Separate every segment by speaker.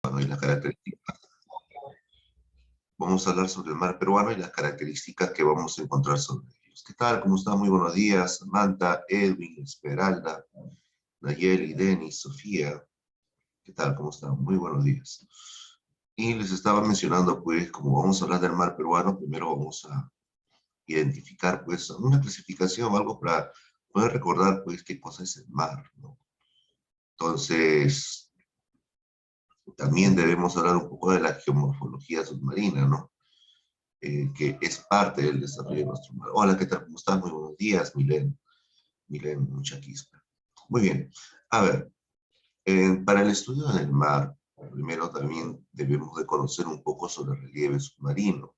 Speaker 1: y las características. Vamos a hablar sobre el mar peruano y las características que vamos a encontrar sobre ellos. ¿Qué tal? ¿Cómo están? Muy buenos días. Samantha, Edwin, Esmeralda, Nayeli, Denis, Sofía. ¿Qué tal? ¿Cómo están? Muy buenos días. Y les estaba mencionando, pues, como vamos a hablar del mar peruano, primero vamos a identificar, pues, una clasificación, algo para poder recordar, pues, qué cosa es el mar, ¿no? Entonces, también debemos hablar un poco de la geomorfología submarina, ¿no? Que es parte del desarrollo de nuestro mar. Hola, ¿qué tal? ¿Cómo estás? Muy buenos días, Milen Muchaquispa. Muy bien. A ver, para el estudio del mar, primero también debemos de conocer un poco sobre el relieve submarino.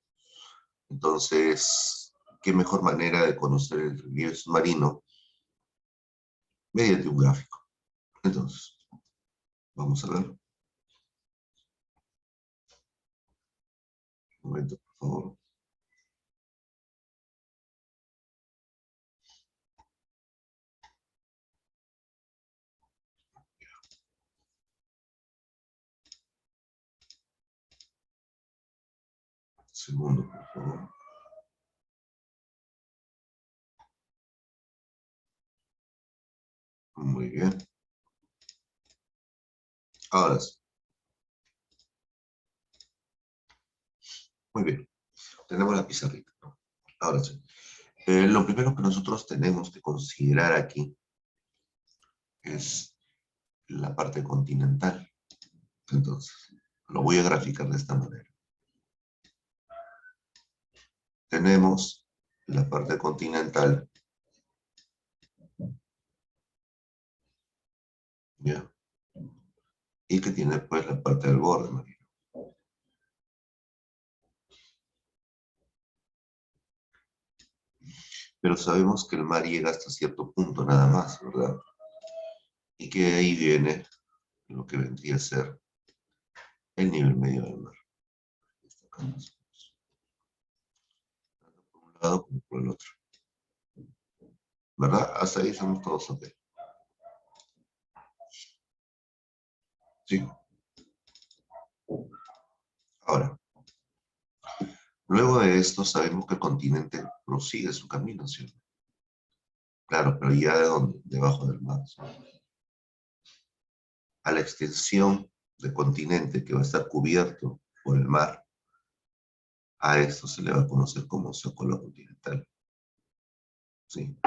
Speaker 1: Entonces, ¿qué mejor manera de conocer el relieve submarino? Mediante un gráfico. Entonces, vamos a ver. Un momento, por favor. Segundo, por favor. Muy bien. Ahora sí. Muy bien. Tenemos la pizarrita, ¿no? Ahora sí. Lo primero que nosotros tenemos que considerar aquí es la parte continental. Entonces, lo voy a graficar de esta manera. Tenemos la parte continental, ¿ya? Y que tiene pues la parte del borde marino. Pero sabemos que el mar llega hasta cierto punto nada más, ¿verdad? Y que de ahí viene lo que vendría a ser el nivel medio del mar. Destacamos tanto por un lado como por el otro. ¿Verdad? Hasta ahí estamos todos ok. Sí. Ahora, luego de esto sabemos que el continente prosigue su camino, ¿sí? Claro, pero ya de dónde? Debajo del mar, ¿sí? A la extensión del continente que va a estar cubierto por el mar, a esto se le va a conocer como zócalo continental. ¿Sí?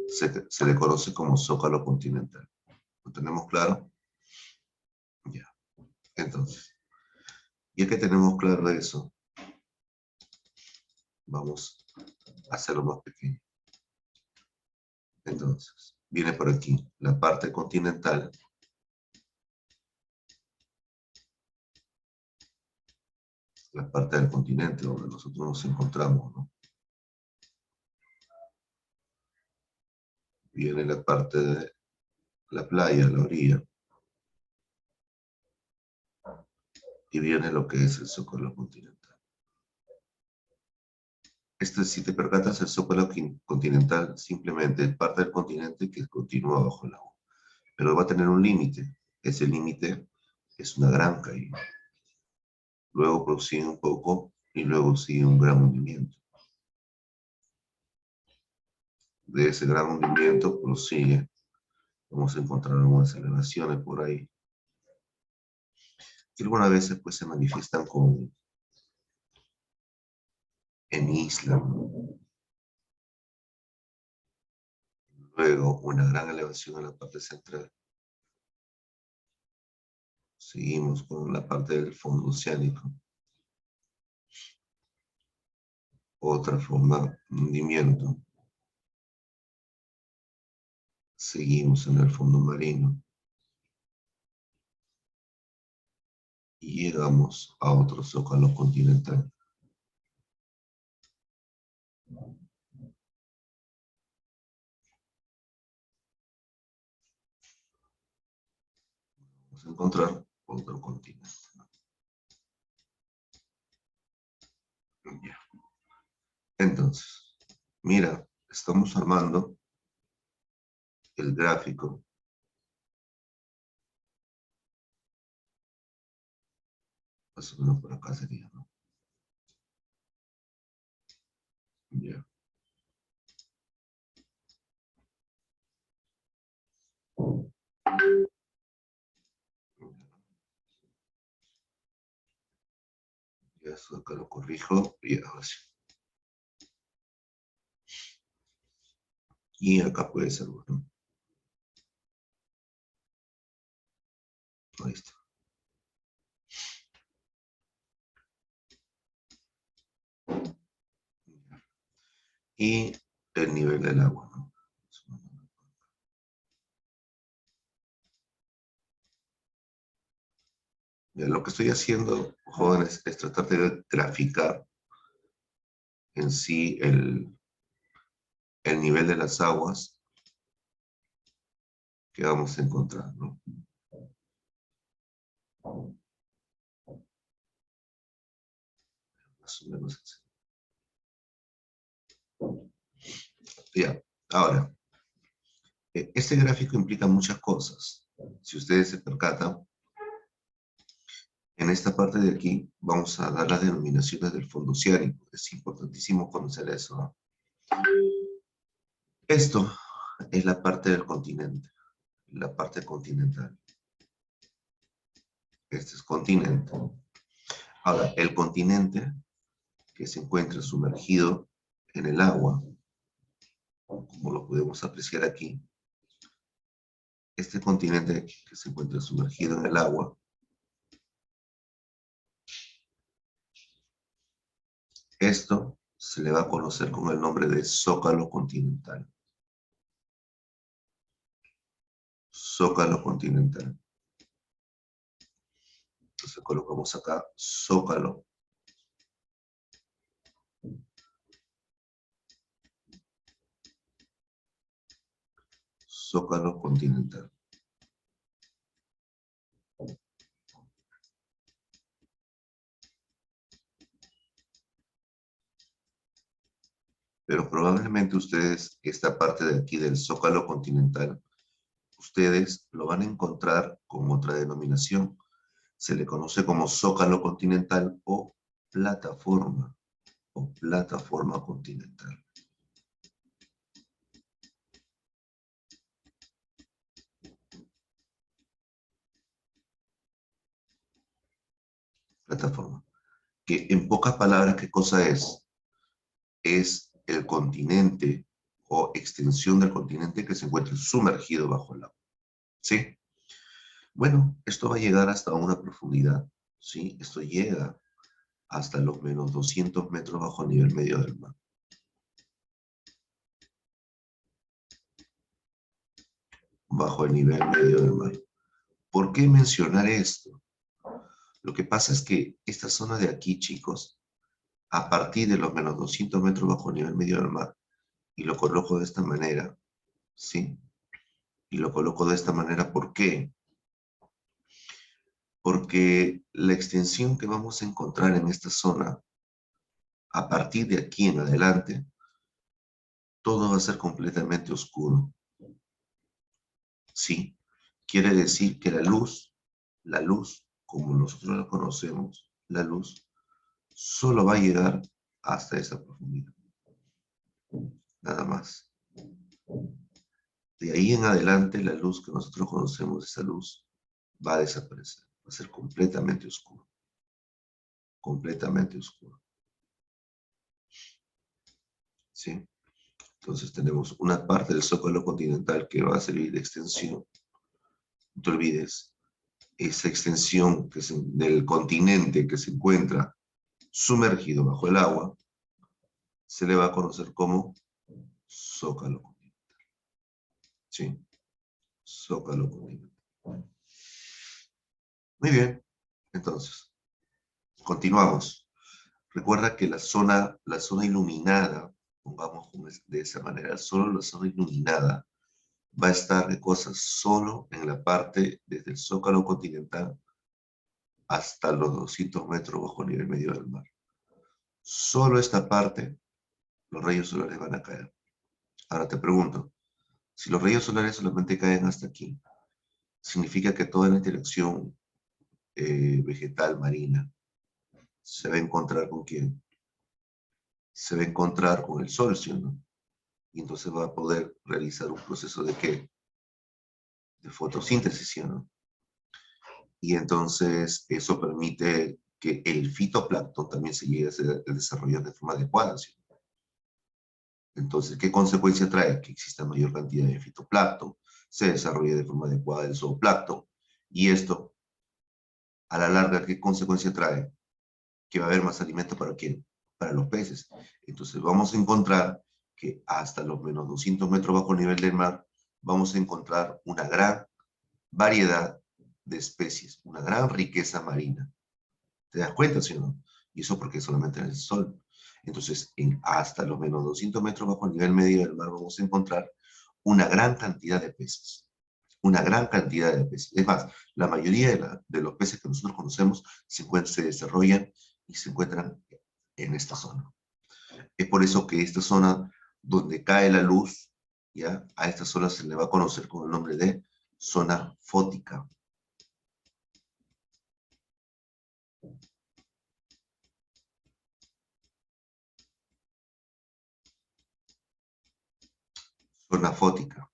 Speaker 1: Se le conoce como zócalo continental. ¿Lo tenemos claro? Ya. Entonces, ya que tenemos claro eso, vamos a hacerlo más pequeño. Entonces, viene por aquí la parte continental. La parte del continente donde nosotros nos encontramos, ¿no? Viene la parte de la playa, la orilla, y viene lo que es el zócalo continental. Si te percatas, el zócalo continental simplemente es parte del continente que continúa bajo el agua, pero va a tener un límite. Ese límite es una gran caída. Luego prosigue un poco y luego sigue un gran hundimiento. De ese gran hundimiento prosigue. Vamos a encontrar algunas elevaciones por ahí, que algunas veces pues se manifiestan en isla. Luego una gran elevación en la parte central. Seguimos con la parte del fondo oceánico. Otra forma de hundimiento. Seguimos en el fondo marino. Y llegamos a otro zócalo continental. Vamos a encontrar otro continente. Ya. Entonces, mira, estamos armando el gráfico Más o menos por acá sería, ¿no? Ya. Ya, eso acá lo corrijo. Y ahora sí. Y acá puede ser, bueno. Ahí está. Y el nivel del agua, ¿no? Ya, lo que estoy haciendo, jóvenes, es tratar de graficar en sí el nivel de las aguas que vamos a encontrar, ¿no? Más o menos así. Ya, ahora, este gráfico implica muchas cosas. Si ustedes se percatan, en esta parte de aquí vamos a dar las denominaciones del fondo oceánico. Es importantísimo conocer eso, ¿no? Esto es la parte del continente, la parte continental. Este es continente. Ahora, el continente que se encuentra sumergido en el agua, como lo podemos apreciar aquí, este continente que se encuentra sumergido en el agua, esto se le va a conocer con el nombre de zócalo continental. Zócalo continental. Entonces colocamos acá zócalo. Zócalo continental. Pero probablemente ustedes, esta parte de aquí del zócalo continental, ustedes lo van a encontrar con otra denominación. Se le conoce como zócalo continental o plataforma continental. Plataforma. Que en pocas palabras, ¿qué cosa es? Es el continente o extensión del continente que se encuentra sumergido bajo el agua. ¿Sí? Bueno, esto va a llegar hasta una profundidad. ¿Sí? Esto llega hasta los menos 200 metros bajo el nivel medio del mar. Bajo el nivel medio del mar. ¿Por qué mencionar esto? Lo que pasa es que esta zona de aquí, chicos, a partir de los menos 200 metros bajo el nivel medio del mar, y lo coloco de esta manera, ¿sí? Y lo coloco de esta manera, ¿por qué? Porque la extensión que vamos a encontrar en esta zona, a partir de aquí en adelante, todo va a ser completamente oscuro. ¿Sí? Quiere decir que la luz, como nosotros la conocemos, la luz, solo va a llegar hasta esa profundidad. Nada más. De ahí en adelante, la luz que nosotros conocemos, esa luz, va a desaparecer. Va a ser completamente oscuro. Completamente oscuro. ¿Sí? Entonces tenemos una parte del zócalo continental que va a servir de extensión. No te olvides, esa extensión que es del continente que se encuentra sumergido bajo el agua, se le va a conocer como zócalo continental. ¿Sí? Zócalo continental. Muy bien, entonces, continuamos. Recuerda que la zona iluminada, pongamos de esa manera, solo la zona iluminada va a estar de cosas solo en la parte desde el zócalo continental hasta los 200 metros bajo el nivel medio del mar. Solo esta parte, los rayos solares van a caer. Ahora te pregunto, si los rayos solares solamente caen hasta aquí, significa que toda la interacción vegetal marina se va a encontrar con quién? Se va a encontrar con el Sol, ¿sí o no? Y entonces va a poder realizar un proceso de ¿qué? De fotosíntesis, ¿sí o no? Y entonces eso permite que el fitoplancton también se llegue a desarrollar de forma adecuada, ¿sí? Entonces, ¿qué consecuencia trae? Que exista mayor cantidad de fitoplancton, se desarrolle de forma adecuada el zooplancton, y esto, a la larga, ¿qué consecuencia trae? Que va a haber más alimento para ¿quién? Para los peces. Entonces vamos a encontrar que hasta los menos 200 metros bajo el nivel del mar, vamos a encontrar una gran variedad de especies, una gran riqueza marina. ¿Te das cuenta, sí o no? Y eso porque solamente en el Sol. Entonces, hasta los menos 200 metros bajo el nivel medio del mar vamos a encontrar una gran cantidad de peces. Una gran cantidad de peces. Es más, la mayoría de los peces que nosotros conocemos se desarrollan y se encuentran en esta zona. Es por eso que esta zona donde cae la luz, ¿ya? A esta zona se le va a conocer con el nombre de zona fótica. Zona fótica,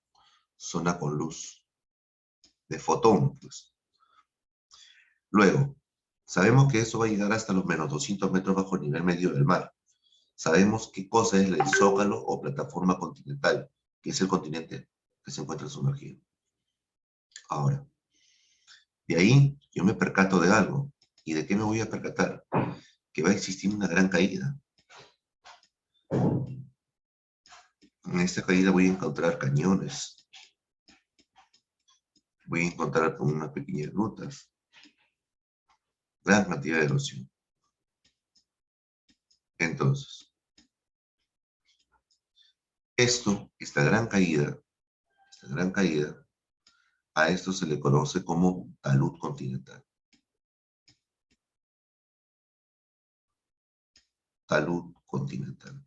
Speaker 1: zona con luz, de fotón, pues. Luego, sabemos que eso va a llegar hasta los menos 200 metros bajo el nivel medio del mar. Sabemos qué cosa es el zócalo o plataforma continental, que es el continente que se encuentra sumergido. Ahora, de ahí yo me percato de algo. ¿Y de qué me voy a percatar? Que va a existir una gran caída. En esta caída voy a encontrar cañones. Voy a encontrar con unas pequeñas grutas. Gran cantidad de erosión. Entonces, esta gran caída, a esto se le conoce como talud continental. Talud continental.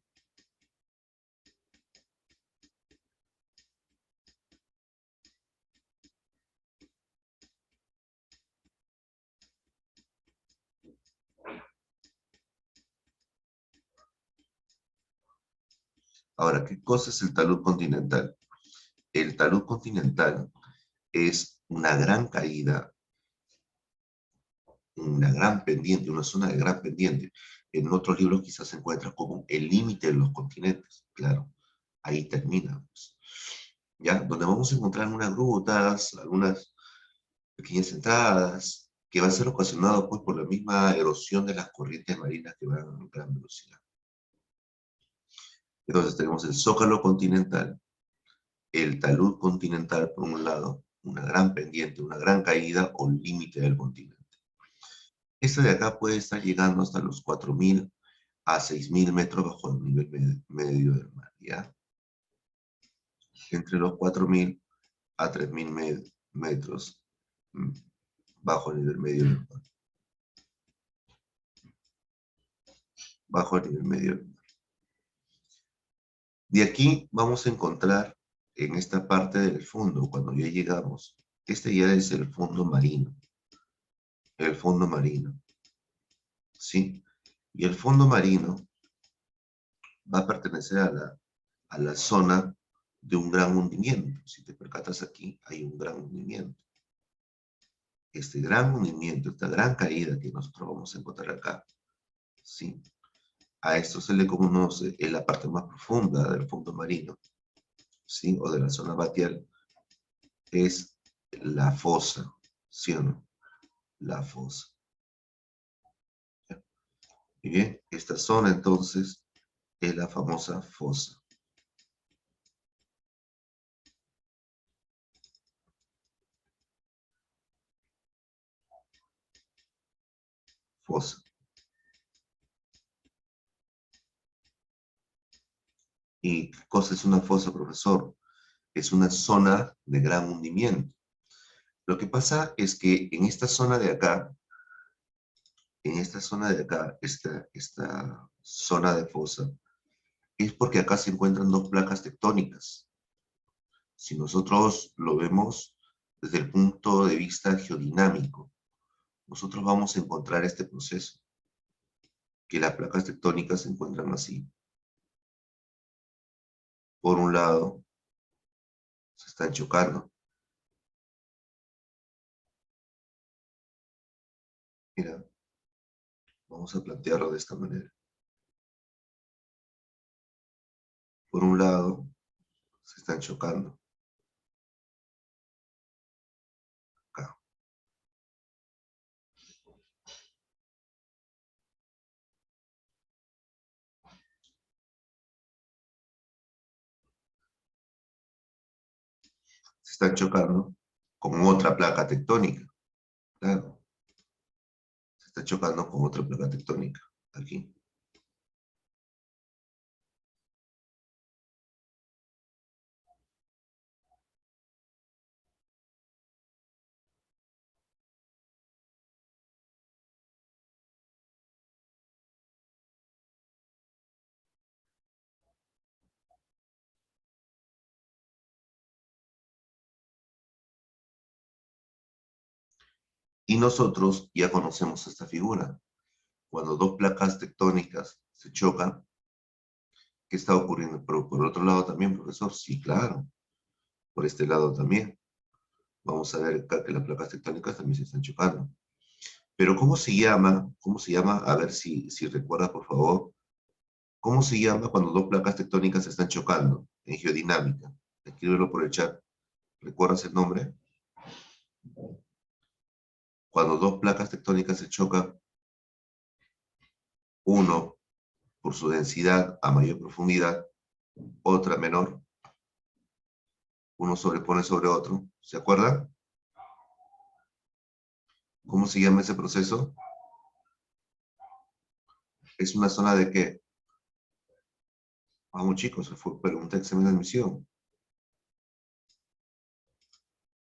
Speaker 1: Ahora, ¿qué cosa es el talud continental? El talud continental es una gran caída, una gran pendiente, una zona de gran pendiente. En otros libros quizás se encuentra como el límite de los continentes. Claro, ahí termina, pues. ¿Ya? Donde vamos a encontrar unas grutas, algunas pequeñas entradas, que va a ser ocasionado pues, por la misma erosión de las corrientes marinas que van a gran velocidad. Entonces tenemos el zócalo continental, el talud continental por un lado, una gran pendiente, una gran caída o límite del continente. Este de acá puede estar llegando hasta los 4.000 a 6.000 metros bajo el nivel medio del mar, ¿ya? Entre los 4.000 a 3.000 metros bajo el nivel medio del mar. Bajo el nivel medio del mar. De aquí vamos a encontrar en esta parte del fondo, cuando ya llegamos, este ya es el fondo marino. El fondo marino. ¿Sí? Y el fondo marino va a pertenecer a la zona de un gran hundimiento. Si te percatas aquí, hay un gran hundimiento. Este gran hundimiento, esta gran caída que nosotros vamos a encontrar acá, ¿sí? A esto se le conoce en la parte más profunda del fondo marino, ¿sí? O de la zona batial, es la fosa, ¿sí o no? La fosa. Y bien, esta zona entonces es la famosa fosa. Fosa. ¿Y qué cosa es una fosa, profesor? Es una zona de gran hundimiento. Lo que pasa es que en esta zona de acá, esta zona zona de fosa, es porque acá se encuentran dos placas tectónicas. Si nosotros lo vemos desde el punto de vista geodinámico, nosotros vamos a encontrar este proceso. que las placas tectónicas se encuentran así. Por un lado, se están chocando. Mira, vamos a plantearlo de esta manera. Por un lado, se están chocando. Acá. Se están chocando con otra placa tectónica. Claro, se está chocando con otra placa tectónica. Aquí. Y nosotros ya conocemos esta figura. Cuando dos placas tectónicas se chocan, ¿qué está ocurriendo? Pero por otro lado también, profesor. Sí, claro. Por este lado también. Vamos a ver acá que las placas tectónicas también se están chocando. Pero ¿cómo se llama? ¿Cómo se llama? A ver si recuerda, por favor. ¿Cómo se llama cuando dos placas tectónicas se están chocando en geodinámica? Escríbelo por el chat. ¿Recuerdas el nombre? Cuando dos placas tectónicas se chocan, uno por su densidad a mayor profundidad, otra menor, uno sobrepone sobre otro. ¿Se acuerdan? ¿Cómo se llama ese proceso? ¿Es una zona de qué? Vamos chicos, se fue pregunta de examen de admisión.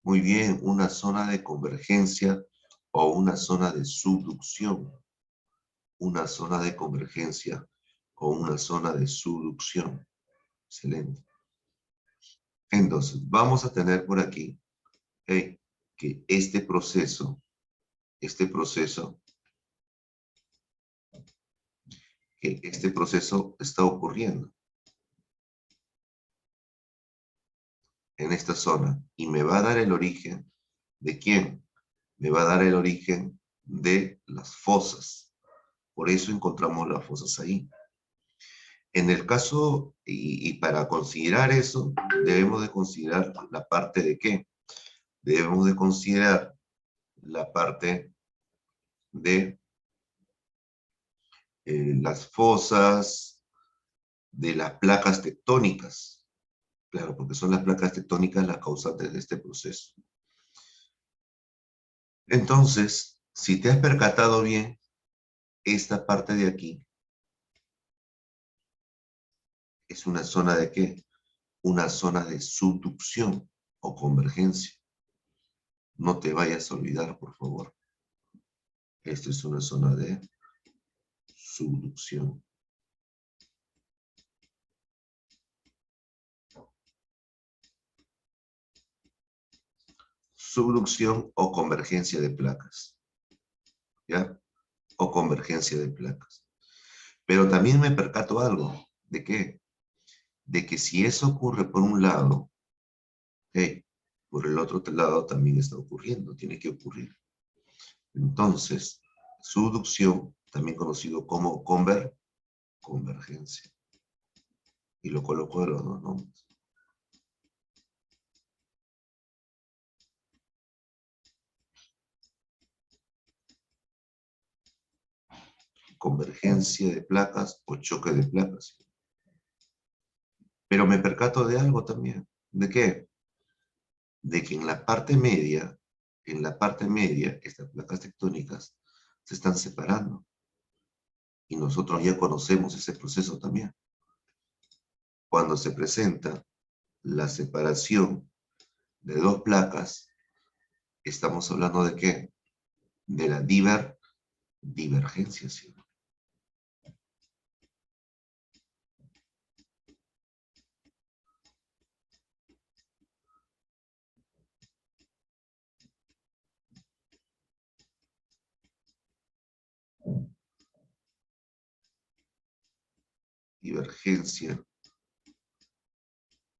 Speaker 1: Muy bien, una zona de convergencia o una zona de subducción. Una zona de convergencia o una zona de subducción. Excelente. Entonces, vamos a tener por aquí que este proceso está ocurriendo en esta zona y me va a dar el origen ¿de quién? Me va a dar el origen de las fosas. Por eso encontramos las fosas ahí. En el caso, y para considerar eso, debemos de considerar la parte de qué? Debemos de considerar la parte de las fosas, de las placas tectónicas. Claro, porque son las placas tectónicas las causantes de este proceso. Entonces, si te has percatado bien, esta parte de aquí es una zona de qué? Una zona de subducción o convergencia. No te vayas a olvidar, por favor. Esto es una zona de subducción. Subducción o convergencia de placas. ¿Ya? O convergencia de placas. Pero también me percato algo. ¿De qué? De que si eso ocurre por un lado, hey, por el otro lado también está ocurriendo, tiene que ocurrir. Entonces, subducción, también conocido como convergencia. Y lo coloco de los dos nombres. Convergencia de placas o choque de placas. Pero me percato de algo también. ¿De qué? De que en la parte media, estas placas tectónicas se están separando. Y nosotros ya conocemos ese proceso también. Cuando se presenta la separación de dos placas, estamos hablando de qué? De la divergenciación. divergencia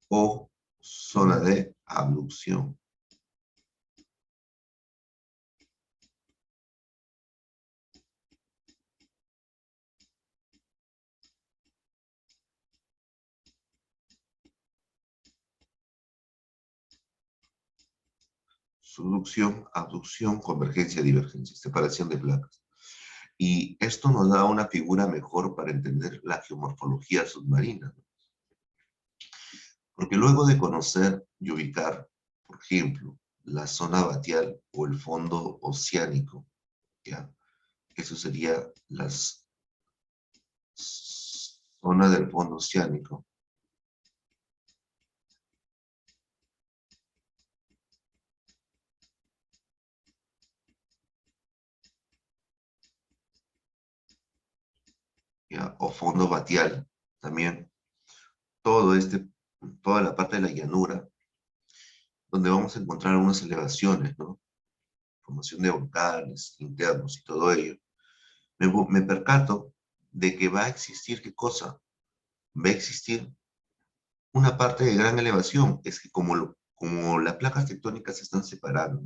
Speaker 1: o zona de abducción. Subducción, abducción, convergencia, divergencia, separación de placas. Y esto nos da una figura mejor para entender la geomorfología submarina. Porque luego de conocer y ubicar, por ejemplo, la zona batial o el fondo oceánico, ¿ya? Eso sería la zona del fondo oceánico. ¿Ya? O fondo batial también. Toda la parte de la llanura, donde vamos a encontrar unas elevaciones, ¿no? Formación de volcanes internos y todo ello. Me percato de que va a existir, ¿qué cosa? Va a existir una parte de gran elevación. Es que como las placas tectónicas se están separando,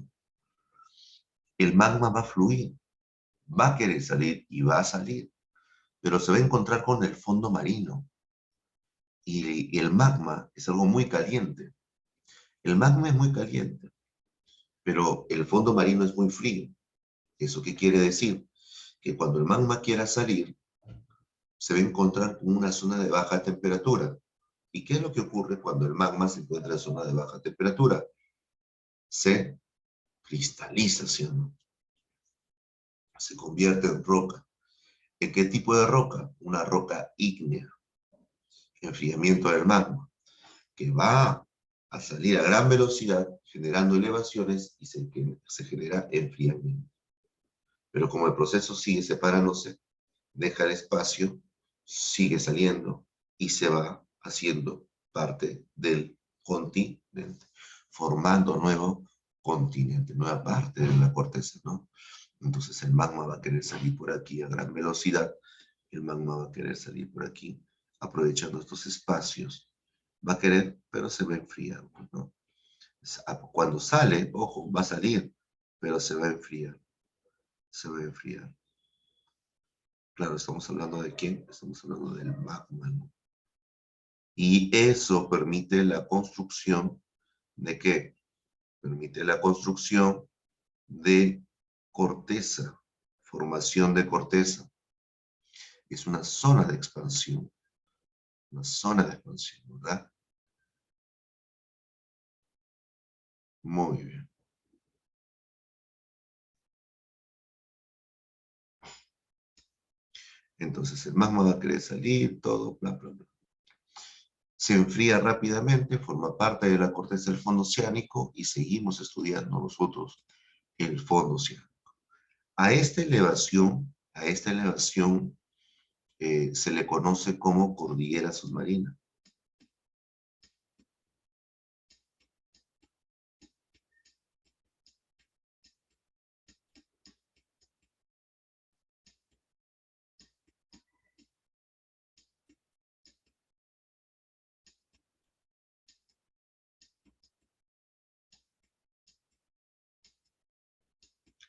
Speaker 1: el magma va a fluir, va a querer salir y va a salir, pero se va a encontrar con el fondo marino. Y el magma es algo muy caliente. El magma es muy caliente, pero el fondo marino es muy frío. ¿Eso qué quiere decir? Que cuando el magma quiera salir, se va a encontrar con una zona de baja temperatura. ¿Y qué es lo que ocurre cuando el magma se encuentra en zona de baja temperatura? Se cristaliza, ¿sí o no? Se convierte en roca. ¿En qué tipo de roca? Una roca ígnea. Enfriamiento del magma, que va a salir a gran velocidad, generando elevaciones y se genera enfriamiento. Pero como el proceso sigue separándose, deja el espacio, sigue saliendo y se va haciendo parte del continente, formando nuevo continente, nueva parte de la corteza, ¿no? Entonces el magma va a querer salir por aquí a gran velocidad, el magma va a querer salir por aquí, aprovechando estos espacios, va a querer, pero se va a enfriar, ¿no? Cuando sale, ojo, va a salir, pero se va a enfriar, se va a enfriar. Claro, estamos hablando de quién, estamos hablando del magma, ¿no? Y eso permite la construcción de ¿qué? Permite la construcción de corteza, formación de corteza. Es una zona de expansión, ¿verdad? Muy bien. Entonces el magma va a querer salir, todo, bla, bla, bla. Se enfría rápidamente, forma parte de la corteza del fondo oceánico y seguimos estudiando nosotros el fondo oceánico. A esta elevación se le conoce como cordillera submarina.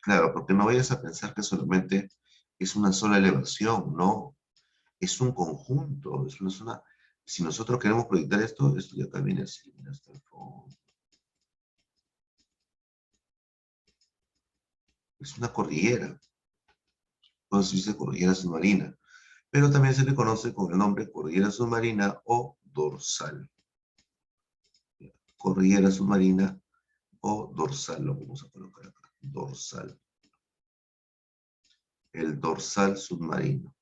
Speaker 1: Claro, porque no vayas a pensar que solamente es una sola elevación, no. Es un conjunto, es una zona. Si nosotros queremos proyectar esto ya también así, mira, hasta el fondo. Es una cordillera, entonces se dice cordillera submarina, pero también se le conoce con el nombre cordillera submarina o dorsal. Cordillera submarina o dorsal, lo vamos a colocar acá, dorsal. El dorsal submarino.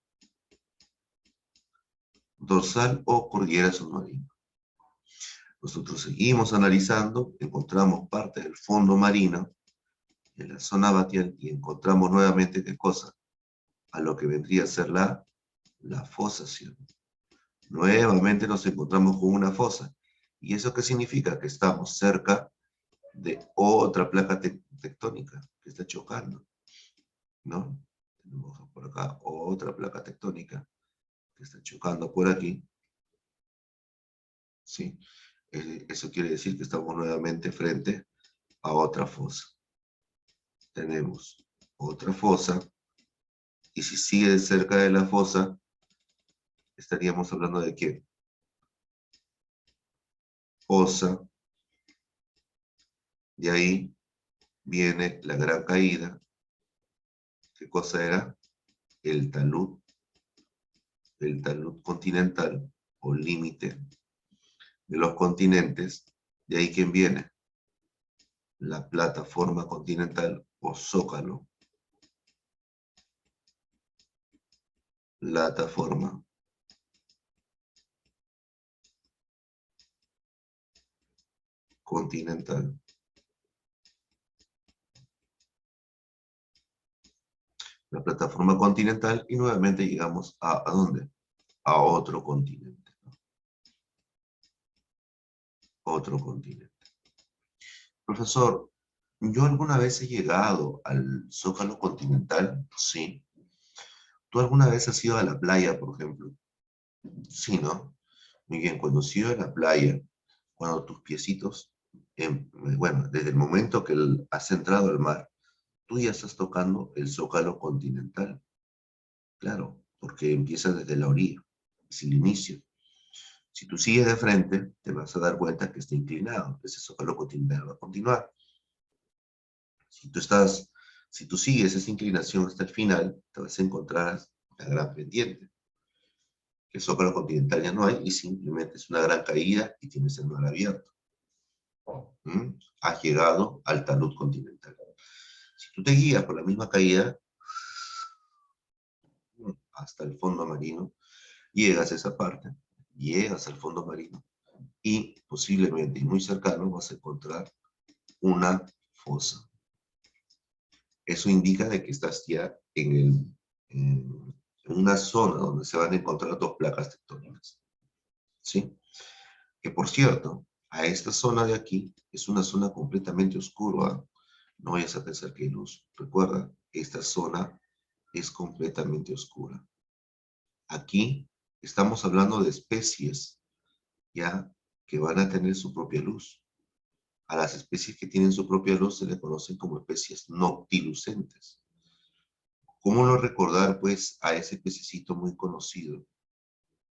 Speaker 1: Dorsal o cordillera submarina. Nosotros seguimos analizando, encontramos parte del fondo marino en la zona batial y encontramos nuevamente ¿qué cosa? A lo que vendría a ser la fosa, ¿sí? Nuevamente nos encontramos con una fosa. ¿Y eso qué significa? Que estamos cerca de otra placa tectónica que está chocando, ¿no? Tenemos por acá otra placa tectónica que está chocando por aquí, ¿sí? Eso quiere decir que estamos nuevamente frente a otra fosa. Tenemos otra fosa, y si sigue cerca de la fosa, estaríamos hablando de qué? Fosa, de ahí viene la gran caída. ¿Qué cosa era? El talud continental, o límite de los continentes. De ahí ¿quién viene? La plataforma continental o zócalo. Plataforma continental. La plataforma continental, y nuevamente llegamos ¿a dónde? A otro continente. Otro continente. Profesor, yo alguna vez he llegado al zócalo continental, sí. ¿Tú alguna vez has ido a la playa, por ejemplo? Sí, ¿no? Muy bien, cuando has ido a la playa, cuando tus piecitos, bueno, desde el momento que has entrado al mar, tú ya estás tocando el zócalo continental. Claro, porque empieza desde la orilla, es el inicio. Si tú sigues de frente, te vas a dar cuenta que está inclinado, ese zócalo continental va a continuar. Si tú sigues esa inclinación hasta el final, te vas a encontrar la gran pendiente. El zócalo continental ya no hay y simplemente es una gran caída y tienes el mar abierto. Has llegado al talud continental. Si tú te guías por la misma caída hasta el fondo marino, llegas a esa parte, llegas al fondo marino y posiblemente y muy cercano vas a encontrar una fosa. Eso indica de que estás ya en una zona donde se van a encontrar dos placas tectónicas. ¿Sí? Que por cierto, a esta zona de aquí es una zona completamente oscura. No vayas a pensar que hay luz. Recuerda, esta zona es completamente oscura. Aquí estamos hablando de especies ya que van a tener su propia luz. A las especies que tienen su propia luz se les conocen como especies noctilucentes. ¿Cómo no recordar, pues, a ese pececito muy conocido?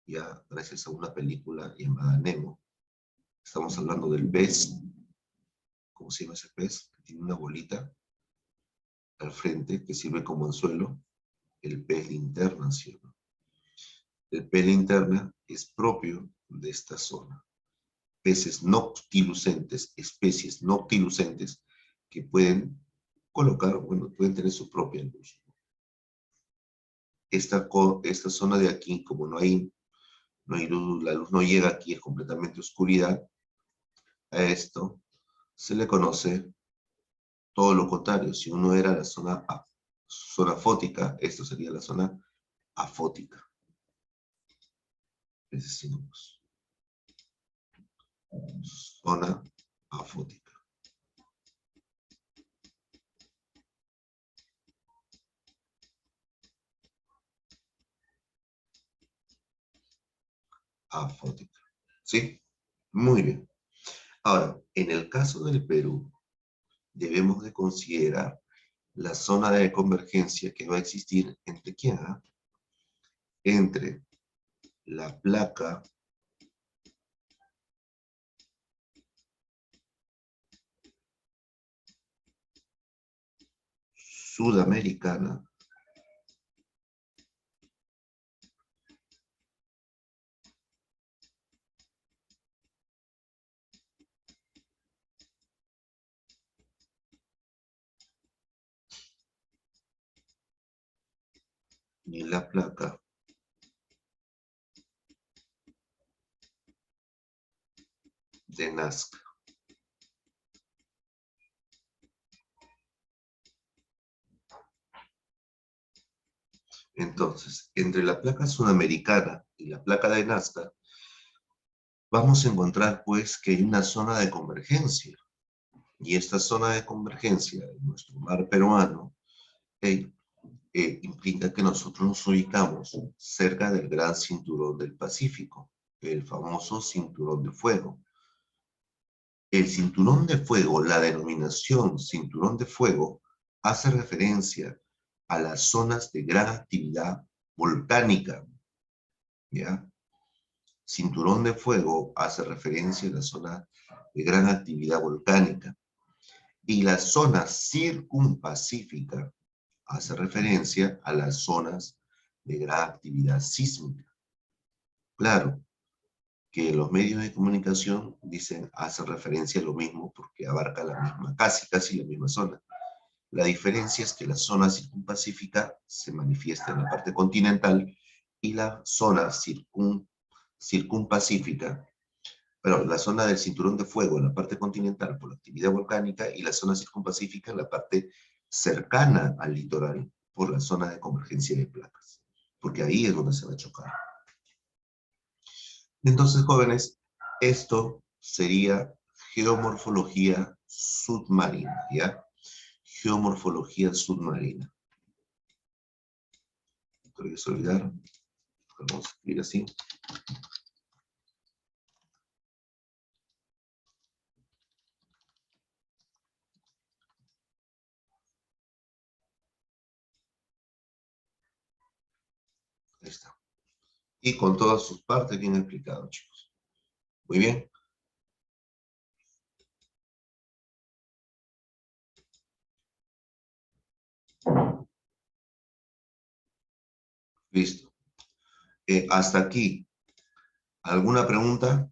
Speaker 1: Ya gracias a una película llamada Nemo. Estamos hablando del pez. ¿Cómo se llama ese pez? Que tiene una bolita al frente que sirve como anzuelo. El pez linterna, ¿sí? El pez linterna es propio de esta zona. Peces noctilucentes, especies noctilucentes que pueden colocar, bueno, pueden tener su propia luz. Esta zona de aquí, como no hay luz, la luz no llega aquí, es completamente oscuridad, a esto se le conoce todo lo contrario. Si uno era la zona fótica, esto sería la zona afótica. Les decimos zona afótica. Afótica. ¿Sí? Muy bien. Ahora, en el caso del Perú, debemos de considerar la zona de convergencia que va a existir entre quién, entre la placa sudamericana y la placa de Nazca. Entonces, entre la placa sudamericana y la placa de Nazca, vamos a encontrar pues que hay una zona de convergencia. Y esta zona de convergencia en nuestro mar peruano implica que nosotros nos ubicamos cerca del gran cinturón del Pacífico, el famoso cinturón de fuego. El cinturón de fuego, la denominación cinturón de fuego, hace referencia a las zonas de gran actividad volcánica, ¿ya? Cinturón de fuego hace referencia a la zona de gran actividad volcánica. Y la zona circunpacífica hace referencia a las zonas de gran actividad sísmica. Claro que los medios de comunicación dicen, hace referencia a lo mismo porque abarca la misma, casi la misma zona. La diferencia es que la zona circunpacífica se manifiesta en la parte continental y la zona circunpacífica, pero la zona del cinturón de fuego en la parte continental por la actividad volcánica y la zona circunpacífica en la parte cercana al litoral por la zona de convergencia de placas, porque ahí es donde se va a chocar. Entonces, jóvenes, esto sería geomorfología submarina, ¿ya? Geomorfología submarina. No te voy a olvidar. Vamos a escribir así. Ahí está. Y con todas sus partes bien explicado, chicos. Muy bien. Listo. Hasta aquí. ¿Alguna pregunta?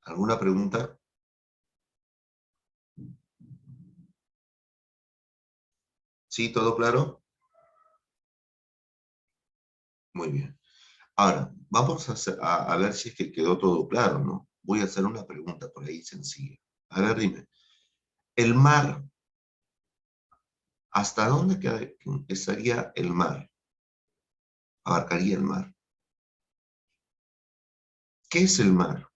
Speaker 1: ¿Alguna pregunta? ¿Sí? ¿Todo claro? Muy bien. Ahora, vamos a ver si es que quedó todo claro, ¿no? Voy a hacer una pregunta por ahí sencilla. A ver, dime. El mar, ¿hasta dónde estaría el mar? Abarcaría el mar. ¿Qué es el mar?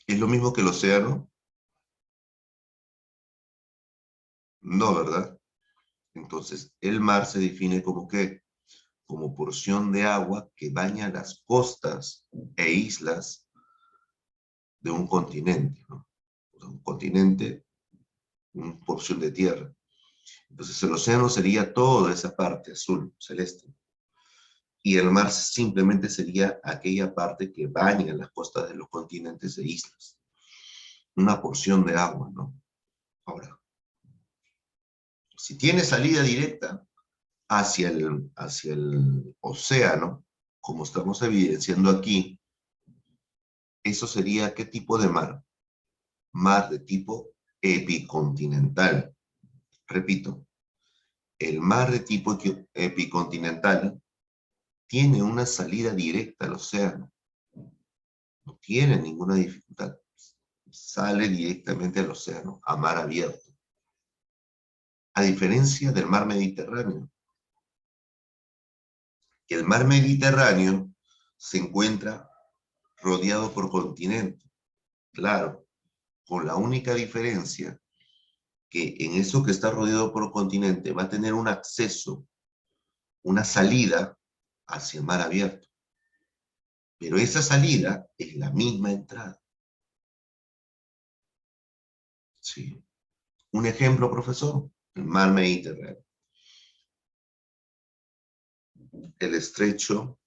Speaker 1: ¿Es lo mismo que el océano? No, ¿verdad? Entonces, el mar se define como ¿qué? Como porción de agua que baña las costas e islas de un continente, ¿no? O sea, un continente, una porción de tierra. Entonces, el océano sería toda esa parte azul, celeste. Y el mar simplemente sería aquella parte que baña las costas de los continentes e islas. Una porción de agua, ¿no? Ahora, si tiene salida directa hacia el océano, como estamos evidenciando aquí, eso sería ¿qué tipo de mar? Mar de tipo epicontinental. Repito, el mar de tipo epicontinental tiene una salida directa al océano. No tiene ninguna dificultad. Sale directamente al océano, a mar abierto. A diferencia del mar Mediterráneo, que el mar Mediterráneo se encuentra rodeado por continente. Claro, con la única diferencia que en eso que está rodeado por continente va a tener un acceso, una salida hacia el mar abierto. Pero esa salida es la misma entrada. ¿Sí? Un ejemplo, profesor, el mar Mediterráneo. El estrecho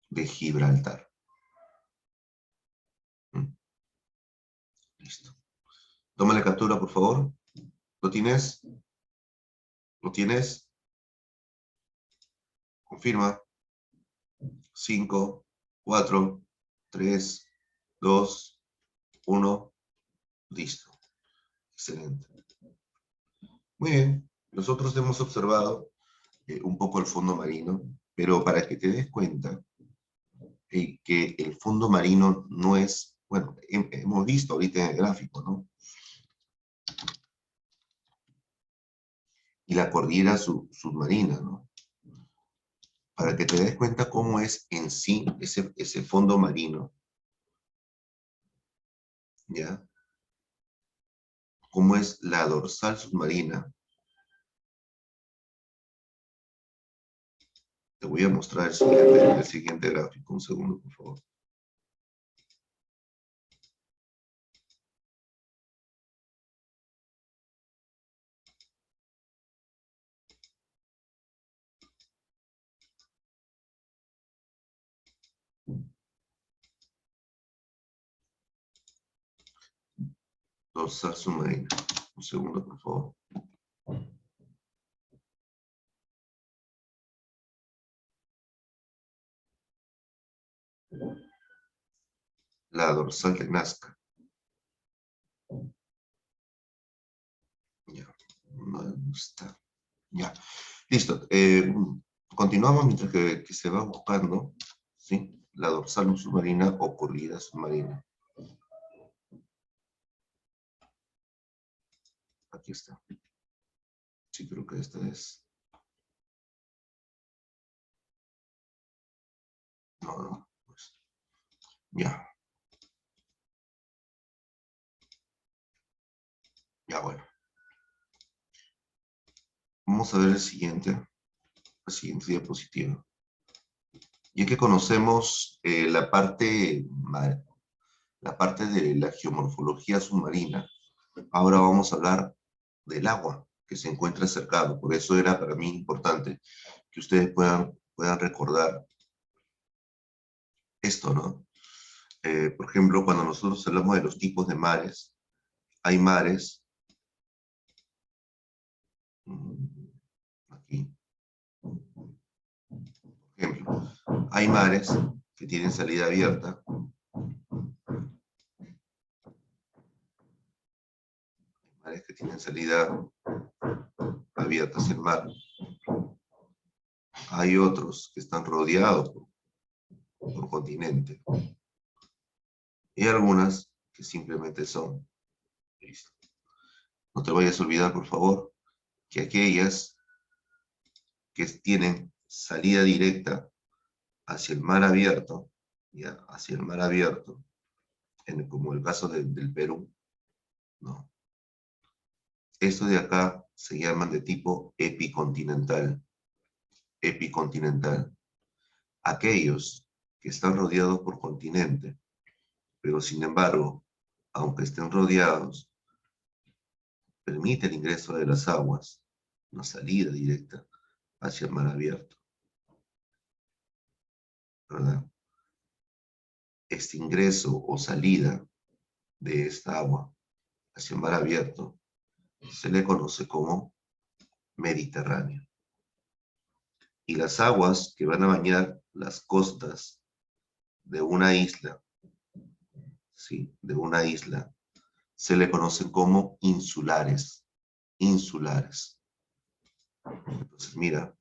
Speaker 1: de Gibraltar. Listo. Tómale captura, por favor. ¿Lo tienes? ¿Lo tienes? Confirma. 5, 4, 3, 2, 1. Listo. Excelente. Muy bien. Nosotros hemos observado un poco el fondo marino, pero para que te des cuenta que el fondo marino no es, bueno, hemos visto ahorita en el gráfico, ¿no? Y la cordillera submarina, ¿no? Para que te des cuenta cómo es en sí ese fondo marino, ¿ya? como es la dorsal submarina. Te voy a mostrar el siguiente gráfico. Un segundo, por favor. Dorsal submarina. Un segundo, por favor. La dorsal de Nazca. Ya, no está. Ya, listo. Continuamos mientras que se va buscando, ¿sí? La dorsal submarina o corrida submarina. Aquí está. Sí, creo que esta es. No, pues. Ya. Ya, bueno. Vamos a ver la siguiente diapositiva. Ya que conocemos la parte de la geomorfología submarina, ahora vamos a hablar del agua que se encuentra cercado. Por eso era para mí importante que ustedes puedan recordar esto, ¿no? Por ejemplo, cuando nosotros hablamos de los tipos de mares, hay mares, aquí, por ejemplo, hay mares que tienen salida abierta, mares que tienen salida abierta hacia el mar. Hay otros que están rodeados por continente. Y algunas que simplemente son. Listo. No te vayas a olvidar, por favor, que aquellas que tienen salida directa hacia el mar abierto, ya, hacia el mar abierto, como el caso del Perú, ¿no? Estos de acá se llaman de tipo epicontinental. Epicontinental. Aquellos que están rodeados por continente, pero sin embargo, aunque estén rodeados, permite el ingreso de las aguas, una salida directa hacia el mar abierto, ¿verdad? Este ingreso o salida de esta agua hacia el mar abierto se le conoce como Mediterráneo. Y las aguas que van a bañar las costas de una isla, ¿sí? De una isla, se le conocen como insulares. Insulares. Entonces, mira,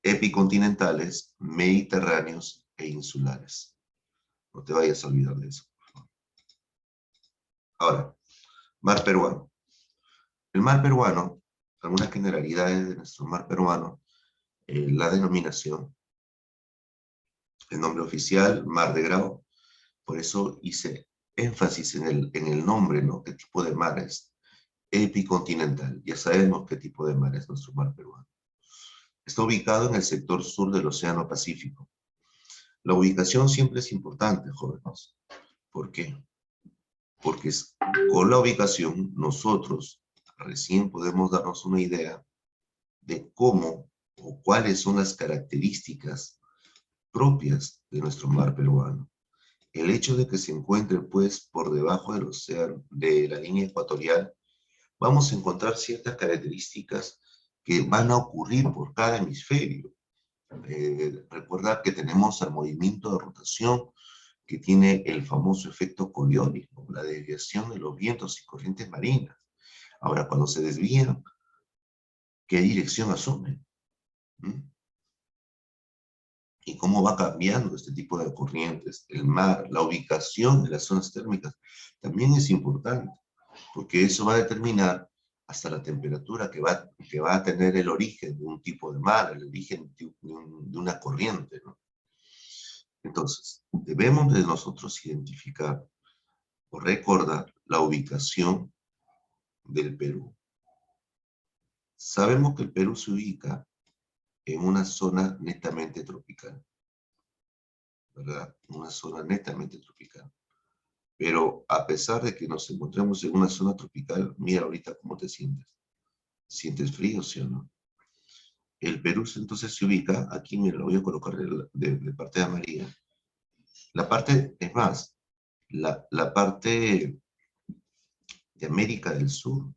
Speaker 1: epicontinentales, mediterráneos e insulares. No te vayas a olvidar de eso. Ahora, mar peruano. El mar peruano, algunas generalidades de nuestro mar peruano, la denominación, el nombre oficial, Mar de Grau, por eso hice énfasis en el nombre, ¿no? ¿Qué tipo de mar es? Epicontinental, ya sabemos qué tipo de mar es nuestro mar peruano. Está ubicado en el sector sur del Océano Pacífico. La ubicación siempre es importante, jóvenes. ¿Por qué? Porque con la ubicación nosotros recién podemos darnos una idea de cómo o cuáles son las características propias de nuestro mar peruano. El hecho de que se encuentre, pues, por debajo del océano, de la línea ecuatorial, vamos a encontrar ciertas características que van a ocurrir por cada hemisferio. Recuerda que tenemos el movimiento de rotación que tiene el famoso efecto Coriolis, ¿no? La desviación de los vientos y corrientes marinas. Ahora, cuando se desvían, ¿qué dirección asumen? ¿Mm? Y cómo va cambiando este tipo de corrientes, el mar, la ubicación de las zonas térmicas, también es importante, porque eso va a determinar hasta la temperatura que va a tener el origen de un tipo de mar, el origen de una corriente, ¿no? Entonces, debemos de nosotros identificar o recordar la ubicación del Perú. Sabemos que el Perú se ubica en una zona netamente tropical, ¿verdad? Una zona netamente tropical. Pero a pesar de que nos encontremos en una zona tropical, mira ahorita cómo te sientes. ¿Sientes frío, sí o no? El Perú entonces se ubica, aquí me lo voy a colocar de parte de amarilla. La parte, es más, la parte de América del Sur.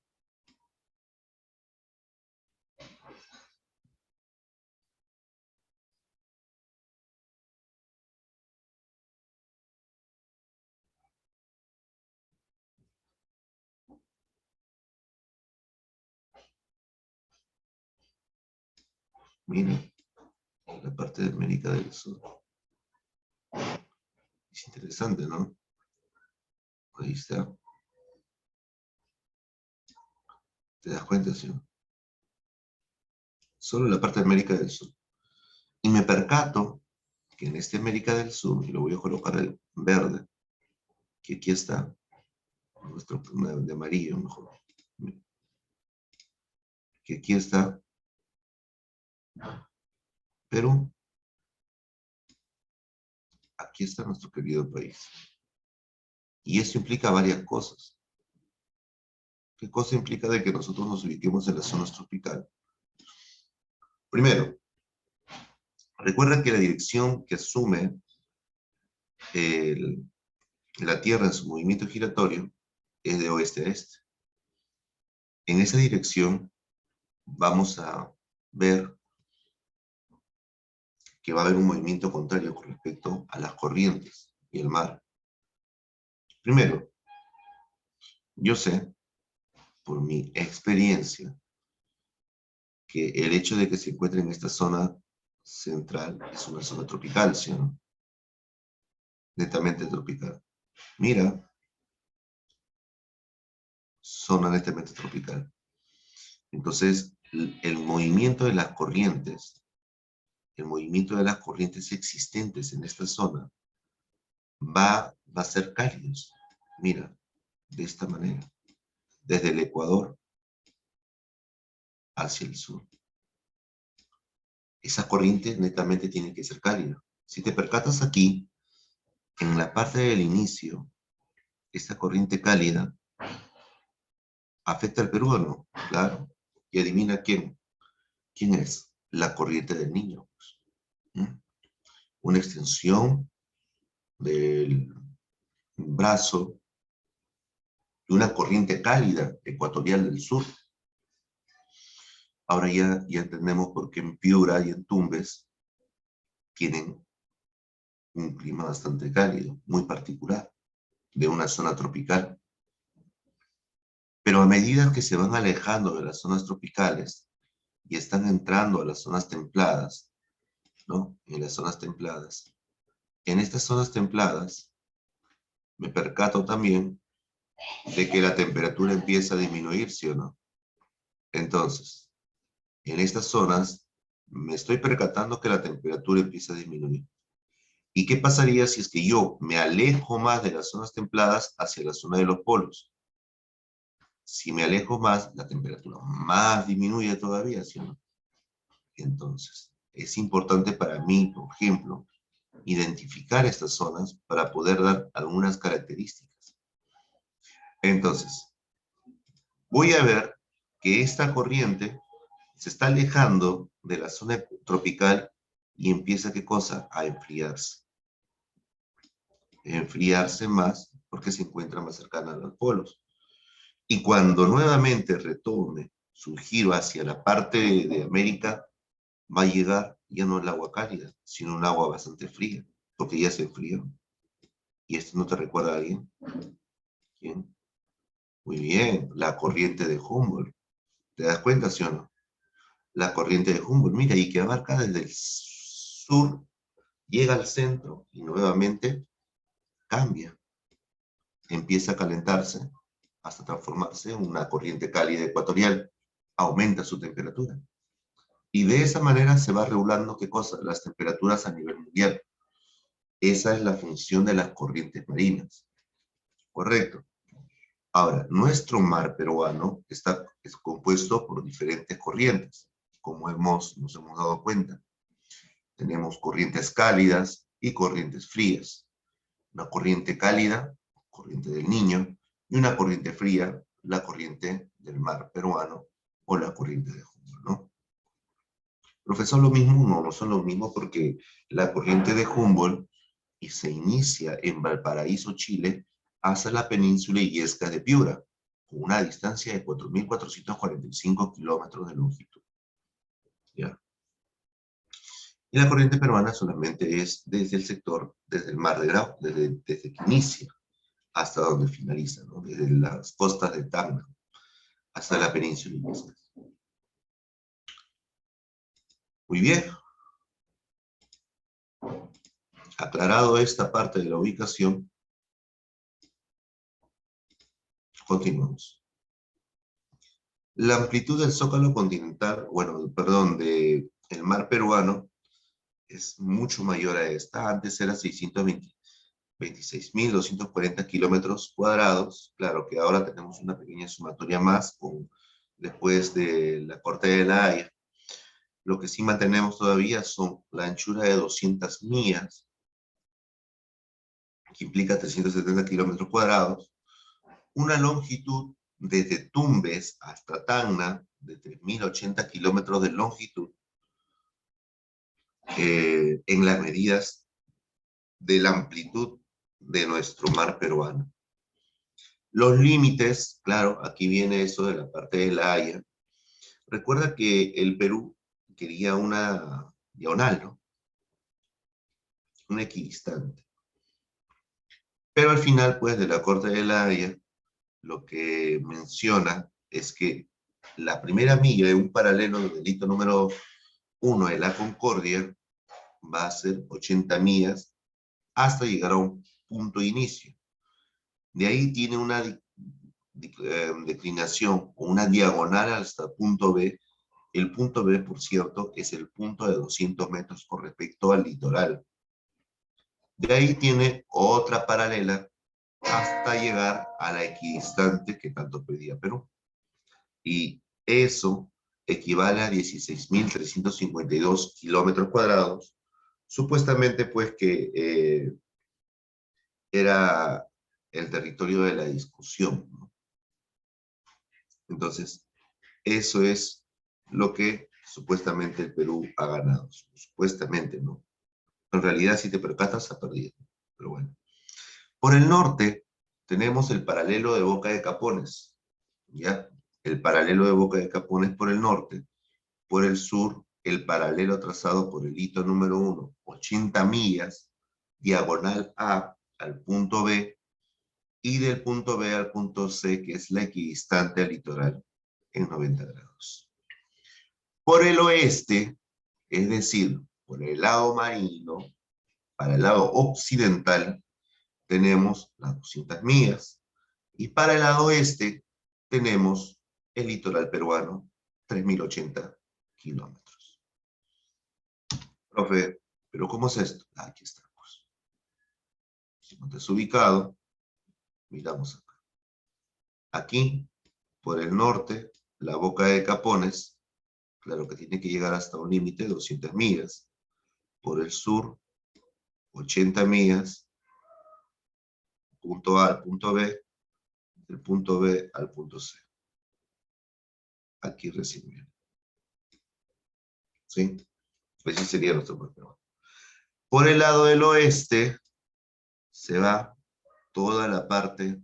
Speaker 1: Mira, la parte de América del Sur. Es interesante, ¿no? Ahí está. ¿Te das cuenta, sí? Solo la parte de América del Sur. Y me percato que en este América del Sur, y lo voy a colocar en verde, que aquí está, nuestro de amarillo mejor, que aquí está Perú, aquí está nuestro querido país. Y eso implica varias cosas. ¿Qué cosa implica de que nosotros nos ubiquemos en las zonas tropicales? Primero, recuerda que la dirección que asume el, la Tierra en su movimiento giratorio es de oeste a este. En esa dirección vamos a ver que va a haber un movimiento contrario con respecto a las corrientes y el mar. Primero, yo sé, por mi experiencia, que el hecho de que se encuentre en esta zona central es una zona tropical, ¿sí o no? Netamente tropical. Mira, zona netamente tropical. Entonces, el movimiento de las corrientes, existentes en esta zona, va a ser cálidos. Mira, de esta manera, desde el Ecuador hacia el sur. Esa corriente netamente tiene que ser cálida. Si te percatas aquí, en la parte del inicio, esta corriente cálida afecta al Perú o no, claro. Y adivina quién. ¿Quién es? La corriente del Niño. ¿Mm? Una extensión del brazo de una corriente cálida ecuatorial del sur. Ahora ya entendemos por qué en Piura y en Tumbes tienen un clima bastante cálido, muy particular, de una zona tropical. Pero a medida que se van alejando de las zonas tropicales y están entrando a las zonas templadas, ¿no? En las zonas templadas. En estas zonas templadas, me percato también de que la temperatura empieza a disminuir, ¿sí o no? Entonces, en estas zonas, me estoy percatando que la temperatura empieza a disminuir. ¿Y qué pasaría si es que yo me alejo más de las zonas templadas hacia la zona de los polos? Si me alejo más, la temperatura más disminuye todavía, ¿sí o no? Entonces, es importante para mí, por ejemplo, identificar estas zonas para poder dar algunas características. Entonces, voy a ver que esta corriente se está alejando de la zona tropical y empieza, ¿qué cosa? A enfriarse. Enfriarse más porque se encuentra más cercana a los polos. Y cuando nuevamente retome su giro hacia la parte de América, va a llegar ya no el agua cálida, sino un agua bastante fría, porque ya se enfrió. ¿Y esto no te recuerda a alguien? ¿Quién? Muy bien, la corriente de Humboldt. ¿Te das cuenta, sí o no? La corriente de Humboldt, mira, y que abarca desde el sur, llega al centro y nuevamente cambia. Empieza a calentarse hasta transformarse en una corriente cálida ecuatorial. Aumenta su temperatura. Y de esa manera se va regulando, ¿qué cosa? Las temperaturas a nivel mundial. Esa es la función de las corrientes marinas. Correcto. Ahora, nuestro mar peruano es compuesto por diferentes corrientes, como nos hemos dado cuenta. Tenemos corrientes cálidas y corrientes frías. Una corriente cálida, corriente del Niño, y una corriente fría, la corriente del mar peruano o la corriente de Humboldt, ¿no? Profesor, lo mismo, no son lo mismo porque la corriente de Humboldt se inicia en Valparaíso, Chile, hasta la península Illescas de Piura, con una distancia de 4.445 kilómetros de longitud. ¿Ya? Y la corriente peruana solamente es desde el sector, desde el mar de Grau, desde que inicia hasta donde finaliza, ¿no? Desde las costas de Tacna hasta la península Illescas. Muy bien. Aclarado esta parte de la ubicación, continuamos. La amplitud del zócalo continental, del mar peruano, es mucho mayor a esta. Antes era 626.240 kilómetros cuadrados. Claro que ahora tenemos una pequeña sumatoria más después de la Corte de la Haya. Lo que sí mantenemos todavía son la anchura de 200 millas, que implica 370 kilómetros cuadrados, una longitud desde Tumbes hasta Tacna de 3.080 kilómetros de longitud, en las medidas de la amplitud de nuestro mar peruano. Los límites, claro, aquí viene eso de la parte de la Haya. Recuerda que el Perú quería una diagonal, ¿no? Un equidistante. Pero al final, pues, de la Corte de la Haya, lo que menciona es que la primera milla de un paralelo del delito número 1 de la Concordia va a ser 80 millas hasta llegar a un punto de inicio. De ahí tiene una declinación o una diagonal hasta el punto B. El punto B, por cierto, es el punto de 200 metros con respecto al litoral. De ahí tiene otra paralela hasta llegar a la equidistante que tanto pedía Perú. Y eso equivale a 16.352 kilómetros cuadrados, supuestamente pues que era el territorio de la discusión, ¿no? Entonces, eso es lo que supuestamente el Perú ha ganado. Supuestamente, ¿no? En realidad, si te percatas, ha perdido. Pero bueno. Por el norte, tenemos el paralelo de Boca de Capones. ¿Ya? El paralelo de Boca de Capones por el norte. Por el sur, el paralelo trazado por el hito número 1, 80 millas, diagonal A al punto B, y del punto B al punto C, que es la equidistante al litoral, en 90 grados. Por el oeste, es decir, por el lado marino, para el lado occidental, tenemos las 200 millas, y para el lado este, tenemos el litoral peruano, 3.080 kilómetros. Profe, ¿pero cómo es esto? Aquí estamos. Si no te has ubicado, miramos acá. Aquí, por el norte, la Boca de Capones, claro que tiene que llegar hasta un límite de 200 millas. Por el sur, 80 millas, punto A al punto B, del punto B al punto C. Aquí recién viene. ¿Sí? Pues sí sería nuestro problema. Por el lado del oeste, se va toda la parte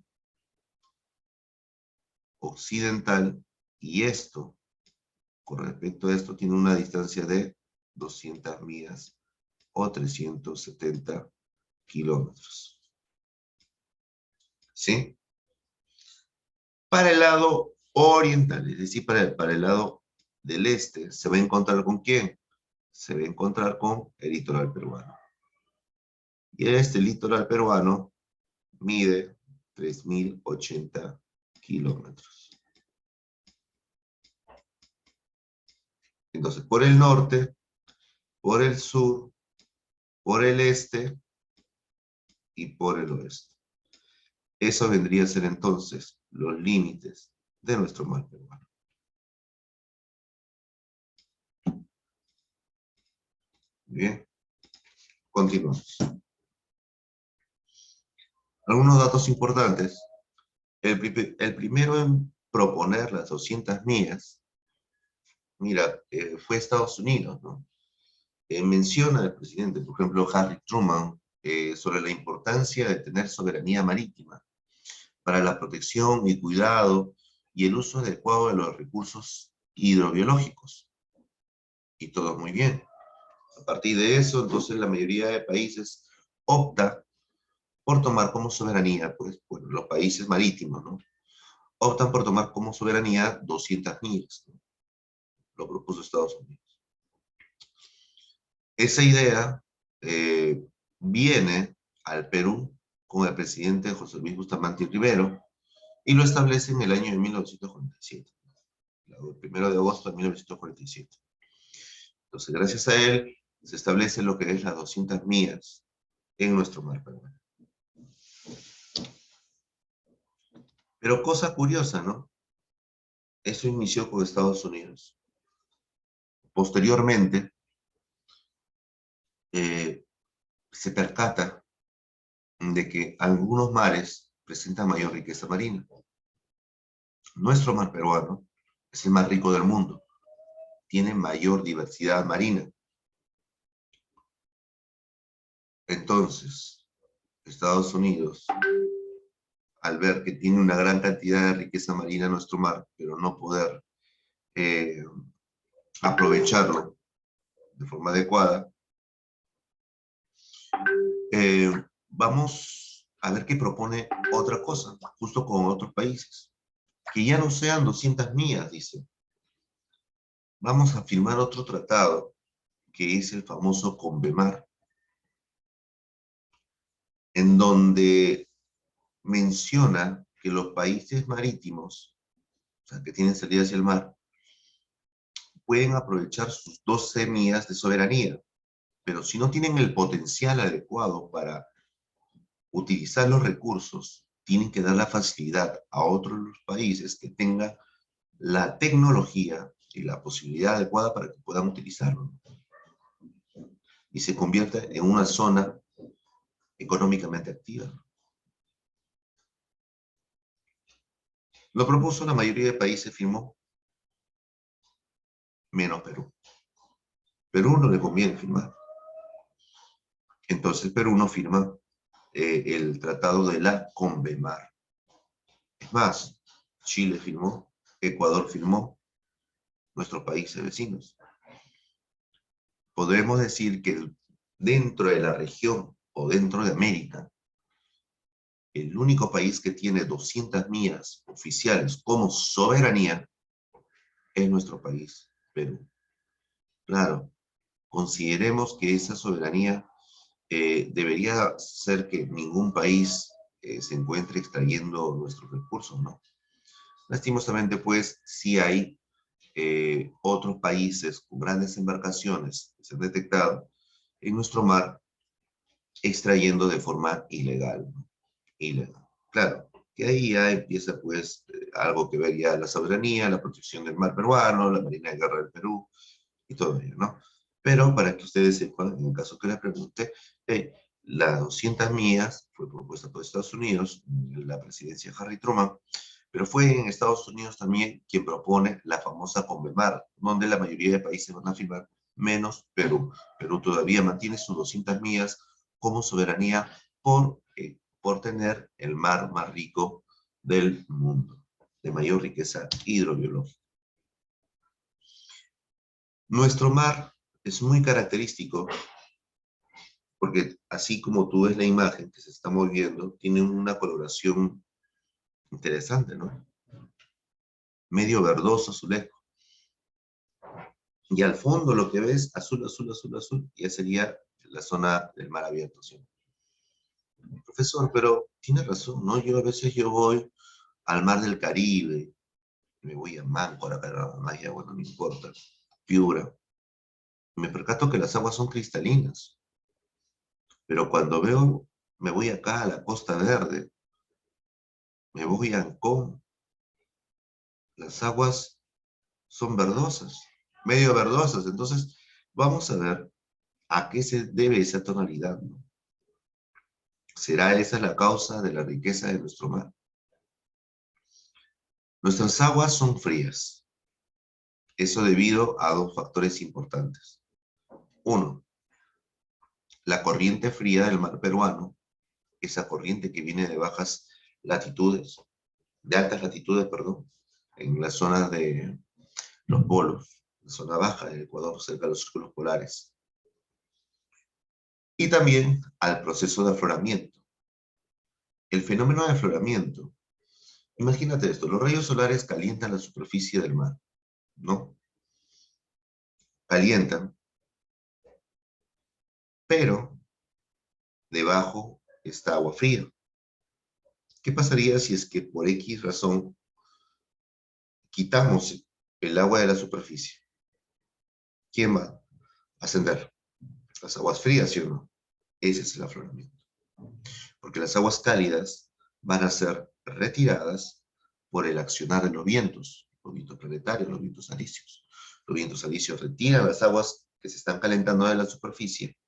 Speaker 1: occidental, y esto, con respecto a esto, tiene una distancia de 200 millas o 370 kilómetros. ¿Sí? Para el lado oriental, es decir, para el lado del este, ¿se va a encontrar con quién? Se va a encontrar con el litoral peruano. Y este litoral peruano mide 3.080 kilómetros. Entonces, por el norte, por el sur, por el este y por el oeste. Eso vendría a ser entonces los límites de nuestro mar peruano. Bien, continuamos. Algunos datos importantes. El primero en proponer las 200 millas, mira, fue Estados Unidos, ¿no? Menciona el presidente, por ejemplo, Harry Truman, sobre la importancia de tener soberanía marítima para la protección y cuidado y el uso adecuado de los recursos hidrobiológicos. Y todo muy bien. A partir de eso, entonces la mayoría de países opta por tomar como soberanía, pues, bueno, los países marítimos, ¿no? Optan por tomar como soberanía 200 millas, ¿no? Lo propuso Estados Unidos. Esa idea viene al Perú con el presidente José Luis Bustamante Rivero y lo establece en el año de 1947, el 1 de agosto de 1947. Entonces, gracias a él, se establece lo que es las 200 millas en nuestro mar peruano. Pero cosa curiosa, ¿no? Eso inició con Estados Unidos. Posteriormente, se percata de que algunos mares presentan mayor riqueza marina. Nuestro mar peruano es el más rico del mundo. Tiene mayor diversidad marina. Entonces, Estados Unidos, al ver que tiene una gran cantidad de riqueza marina en nuestro mar, pero no poder aprovecharlo de forma adecuada, vamos a ver qué propone otra cosa, justo con otros países, que ya no sean 200 millas, dice. Vamos a firmar otro tratado, que es el famoso CONVEMAR, en donde menciona que los países marítimos, o sea, que tienen salida hacia el mar, pueden aprovechar sus 12 millas de soberanía, pero si no tienen el potencial adecuado para utilizar los recursos, tienen que dar la facilidad a otros países que tengan la tecnología y la posibilidad adecuada para que puedan utilizarlo. Y se convierte en una zona económicamente activa. Lo propuso la mayoría de países, firmó, menos Perú. Perú no le conviene firmar. Entonces Perú no firma el tratado de la CONVEMAR. Es más, Chile firmó, Ecuador firmó, nuestros países vecinos. Podremos decir que dentro de la región o dentro de América, el único país que tiene 200 millas oficiales como soberanía es nuestro país, Perú. Claro, consideremos que esa soberanía debería ser que ningún país se encuentre extrayendo nuestros recursos, ¿no? Lastimosamente, pues, sí hay otros países con grandes embarcaciones que se han detectado en nuestro mar extrayendo de forma ilegal, ¿no? Ilegal. Claro, que ahí ya empieza, pues, algo que ver ya la soberanía, la protección del mar peruano, la Marina de Guerra del Perú y todo ello, ¿no? Pero para que ustedes sepan, en el caso que les pregunte, las 200 millas fue propuesta por Estados Unidos, la presidencia de Harry Truman, pero fue en Estados Unidos también quien propone la famosa CONVEMAR, donde la mayoría de países van a firmar, menos Perú. Perú todavía mantiene sus 200 millas como soberanía por tener el mar más rico del mundo, de mayor riqueza hidrobiológica. Nuestro mar es muy característico porque así como tú ves la imagen que se está moviendo, tiene una coloración interesante, ¿no? Medio verdoso, azulejo. Y al fondo lo que ves, azul, azul, azul, azul, ya sería la zona del mar abierto, ¿sí? Profesor, pero tiene razón, ¿no? Yo a veces voy al mar del Caribe, me voy a Máncora, Carabamaya, bueno, no me importa, Piura, me percato que las aguas son cristalinas. Pero cuando me voy acá a la Costa Verde, me voy a Ancón, Las aguas son verdosas, medio verdosas. Entonces, vamos a ver a qué se debe esa tonalidad, ¿no? ¿Será esa la causa de la riqueza de nuestro mar? Nuestras aguas son frías. Eso debido a dos factores importantes. Uno, la corriente fría del mar peruano, esa corriente que viene de bajas latitudes, de altas latitudes, perdón, en las zonas de los polos, la zona baja del Ecuador, cerca de los círculos polares. Y también al proceso de afloramiento. El fenómeno de afloramiento, imagínate esto, los rayos solares calientan la superficie del mar, ¿no? Calientan, pero debajo está agua fría. ¿Qué pasaría si es que por X razón quitamos el agua de la superficie? ¿Quién va a ascender? Las aguas frías, ¿sí o no? Ese es el afloramiento. Porque las aguas cálidas van a ser retiradas por el accionar de los vientos planetarios, los vientos alisios. Los vientos alisios retiran las aguas que se están calentando de la superficie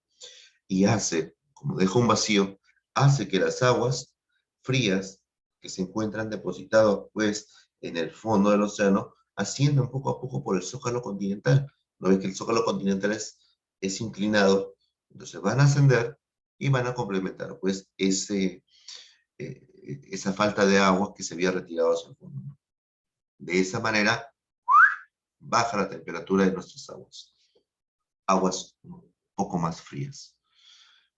Speaker 1: y hace, como deja un vacío, hace que las aguas frías que se encuentran depositadas pues en el fondo del océano asciendan poco a poco por el zócalo continental. ¿No ves que el zócalo continental es inclinado? Entonces van a ascender y van a complementar pues esa falta de agua que se había retirado hacia el fondo. De esa manera baja la temperatura de nuestras aguas. Aguas un poco más frías.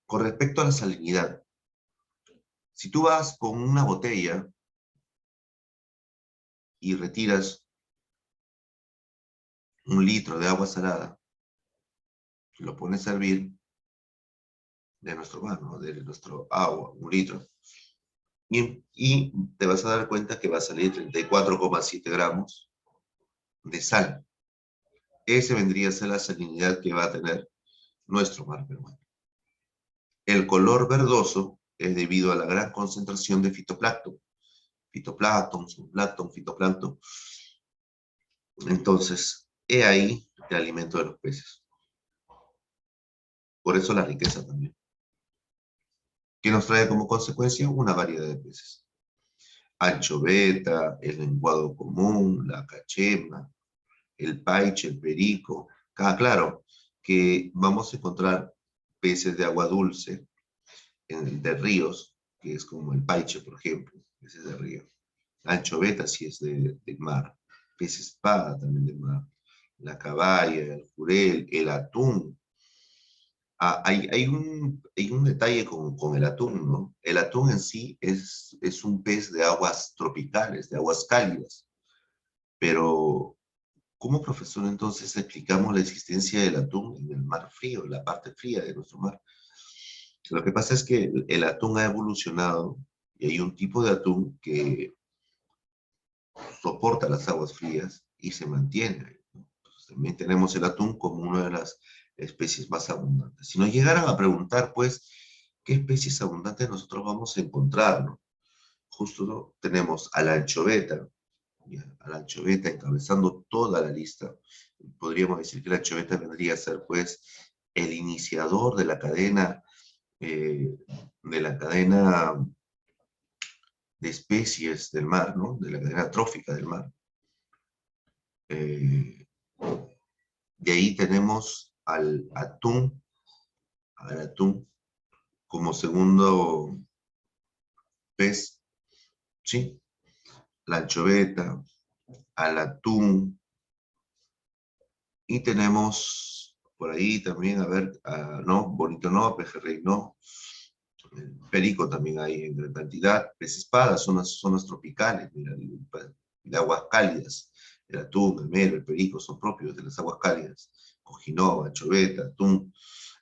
Speaker 1: Con respecto a la salinidad, si tú vas con una botella y retiras 1 litro de agua salada, lo pones a hervir de nuestro mar, ¿no? De nuestro agua, 1 litro, y te vas a dar cuenta que va a salir 34,7 gramos de sal. Ese vendría a ser la salinidad que va a tener nuestro mar peruano. El color verdoso es debido a la gran concentración de fitoplancton. Fitoplancton, zooplancton, fitoplancton. Entonces, he ahí el alimento de los peces. Por eso la riqueza también. ¿Qué nos trae como consecuencia? Una variedad de peces. Anchoveta, el lenguado común, la cachema, el paiche, el perico. Claro que vamos a encontrar peces de agua dulce, de ríos, que es como el paiche, por ejemplo, peces de río. La anchoveta sí es de mar. Pez espada también de mar. La caballa, el jurel, el atún. Hay un detalle con el atún, ¿no? El atún en sí es un pez de aguas tropicales, de aguas cálidas. Pero, ¿cómo, profesor, entonces explicamos la existencia del atún en el mar frío, en la parte fría de nuestro mar? Lo que pasa es que el atún ha evolucionado y hay un tipo de atún que soporta las aguas frías y se mantiene ahí, ¿no? Entonces, también tenemos el atún como una de las especies más abundantes. Si nos llegaran a preguntar, pues, ¿qué especies abundantes nosotros vamos a encontrar, no? Justo, ¿no? Tenemos a la anchoveta, a la anchoveta encabezando toda la lista. Podríamos decir que la anchoveta vendría a ser, pues, el iniciador de la cadena de especies del mar, ¿no? De la cadena trófica del mar. De ahí tenemos al atún como segundo pez, ¿sí? La anchoveta, al atún, y tenemos por ahí también, a ver, no, bonito no, pejerrey no, perico también hay en gran cantidad, pez espada, zonas tropicales, mira, de aguas cálidas, el atún, el mero, el perico son propios de las aguas cálidas, cojinoa, anchoveta, atún,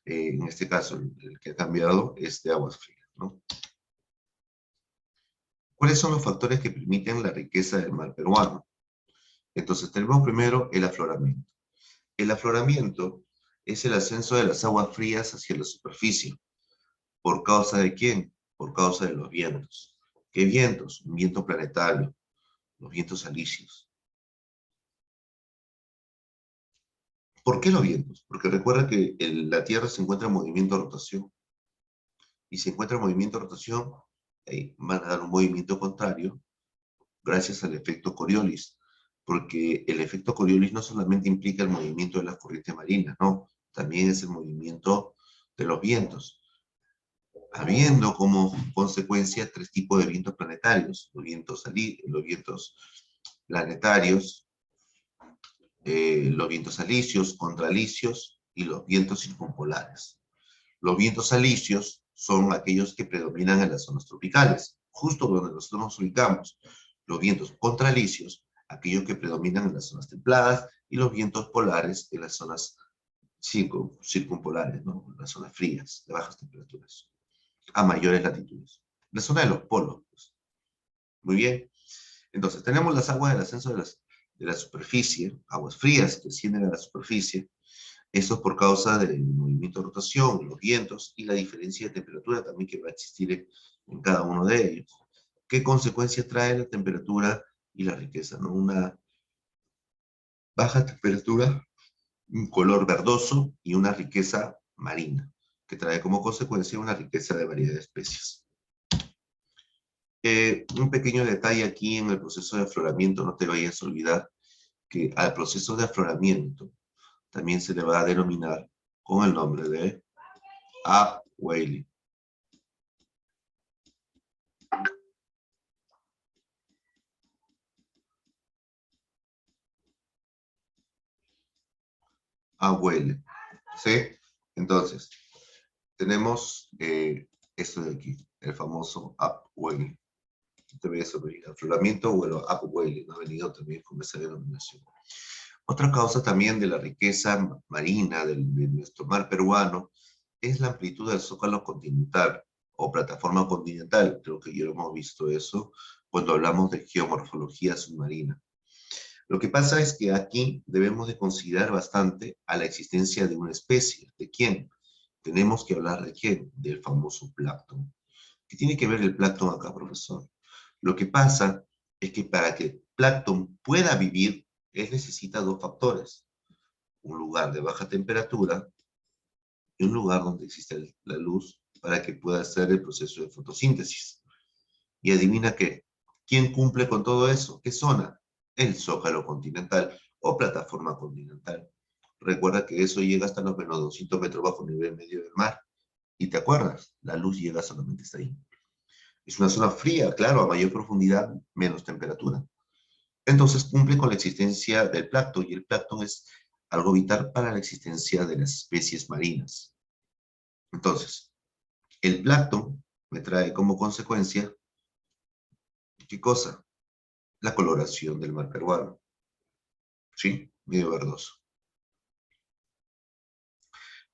Speaker 1: en este caso el que ha cambiado es de aguas frías, ¿no? ¿Cuáles son los factores que permiten la riqueza del mar peruano? Entonces tenemos primero el afloramiento. El afloramiento es el ascenso de las aguas frías hacia la superficie. ¿Por causa de quién? Por causa de los vientos. ¿Qué vientos? Un viento planetario, los vientos alisios. ¿Por qué los vientos? Porque recuerda que la Tierra se encuentra en movimiento de rotación. Y si encuentra movimiento de rotación, van a dar un movimiento contrario gracias al efecto Coriolis. Porque el efecto Coriolis no solamente implica el movimiento de las corrientes marinas, no, también es el movimiento de los vientos, habiendo como consecuencia tres tipos de vientos planetarios: los vientos planetarios, los vientos alisios, contralisios y los vientos circumpolares. Los vientos alisios son aquellos que predominan en las zonas tropicales, justo donde nosotros nos ubicamos. Los vientos contralisios, aquellos que predominan en las zonas templadas, y los vientos polares en las zonas circumpolares, ¿no? Las zonas frías, de bajas temperaturas, a mayores latitudes. La zona de los polos, pues. Muy bien. Entonces, tenemos las aguas del ascenso de la superficie, aguas frías que ascienden a la superficie. Eso por causa del movimiento de rotación, los vientos y la diferencia de temperatura también que va a existir en cada uno de ellos. ¿Qué consecuencias trae la temperatura y la riqueza, ¿no? Una baja temperatura, un color verdoso y una riqueza marina, que trae como consecuencia una riqueza de variedad de especies. Un pequeño detalle aquí en el proceso de afloramiento: no te vayas a olvidar que al proceso de afloramiento también se le va a denominar con el nombre de upwelling. Upwelling, ¿sí? Entonces, tenemos esto de aquí, el famoso upwelling. Te voy a sobre afloramiento o el upwelling, ha venido también con esa denominación. Otra causa también de la riqueza marina de nuestro mar peruano es la amplitud del zócalo continental o plataforma continental. Creo que ya lo hemos visto eso cuando hablamos de geomorfología submarina. Lo que pasa es que aquí debemos de considerar bastante a la existencia de una especie. ¿De quién? Tenemos que hablar de quién, del famoso plancton. ¿Qué tiene que ver el plancton acá, profesor? Lo que pasa es que para que el plancton pueda vivir, él necesita dos factores: un lugar de baja temperatura y un lugar donde exista la luz para que pueda hacer el proceso de fotosíntesis. Y adivina qué, ¿quién cumple con todo eso? ¿Qué zona? El zócalo continental o plataforma continental. Recuerda que eso llega hasta los menos 200 metros bajo nivel medio del mar. ¿Y te acuerdas? La luz llega solamente hasta ahí. Es una zona fría, claro, a mayor profundidad, menos temperatura. Entonces cumple con la existencia del plancton, y el plancton es algo vital para la existencia de las especies marinas. Entonces, el plancton me trae como consecuencia, ¿qué cosa? La coloración del mar peruano. ¿Sí? Medio verdoso.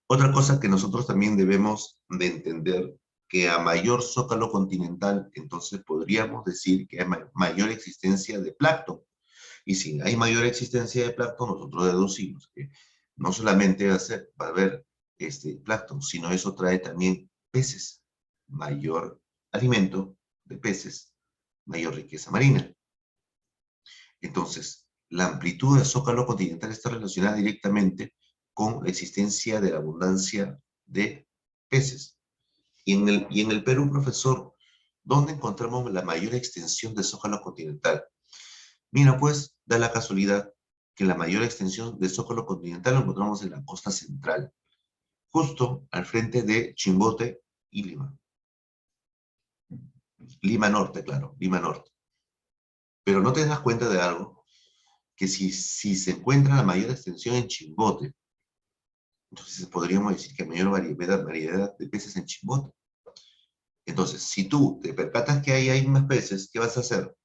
Speaker 1: Otra cosa que nosotros también debemos de entender, que a mayor zócalo continental, entonces podríamos decir que hay mayor existencia de plancton. Y si hay mayor existencia de plancton, nosotros deducimos que no solamente va a haber plancton, sino eso trae también peces. Mayor alimento de peces, mayor riqueza marina. Entonces, la amplitud del zócalo continental está relacionada directamente con la existencia de la abundancia de peces. Y en el Perú, profesor, ¿dónde encontramos la mayor extensión del zócalo continental? Mira, pues, da la casualidad que la mayor extensión del zócalo continental lo encontramos en la costa central, justo al frente de Chimbote y Lima. Lima Norte, claro, Lima Norte. Pero no te das cuenta de algo, que si se encuentra la mayor extensión en Chimbote, entonces podríamos decir que hay mayor variedad de peces en Chimbote. Entonces, si tú te percatas que hay más peces, ¿qué vas a hacer?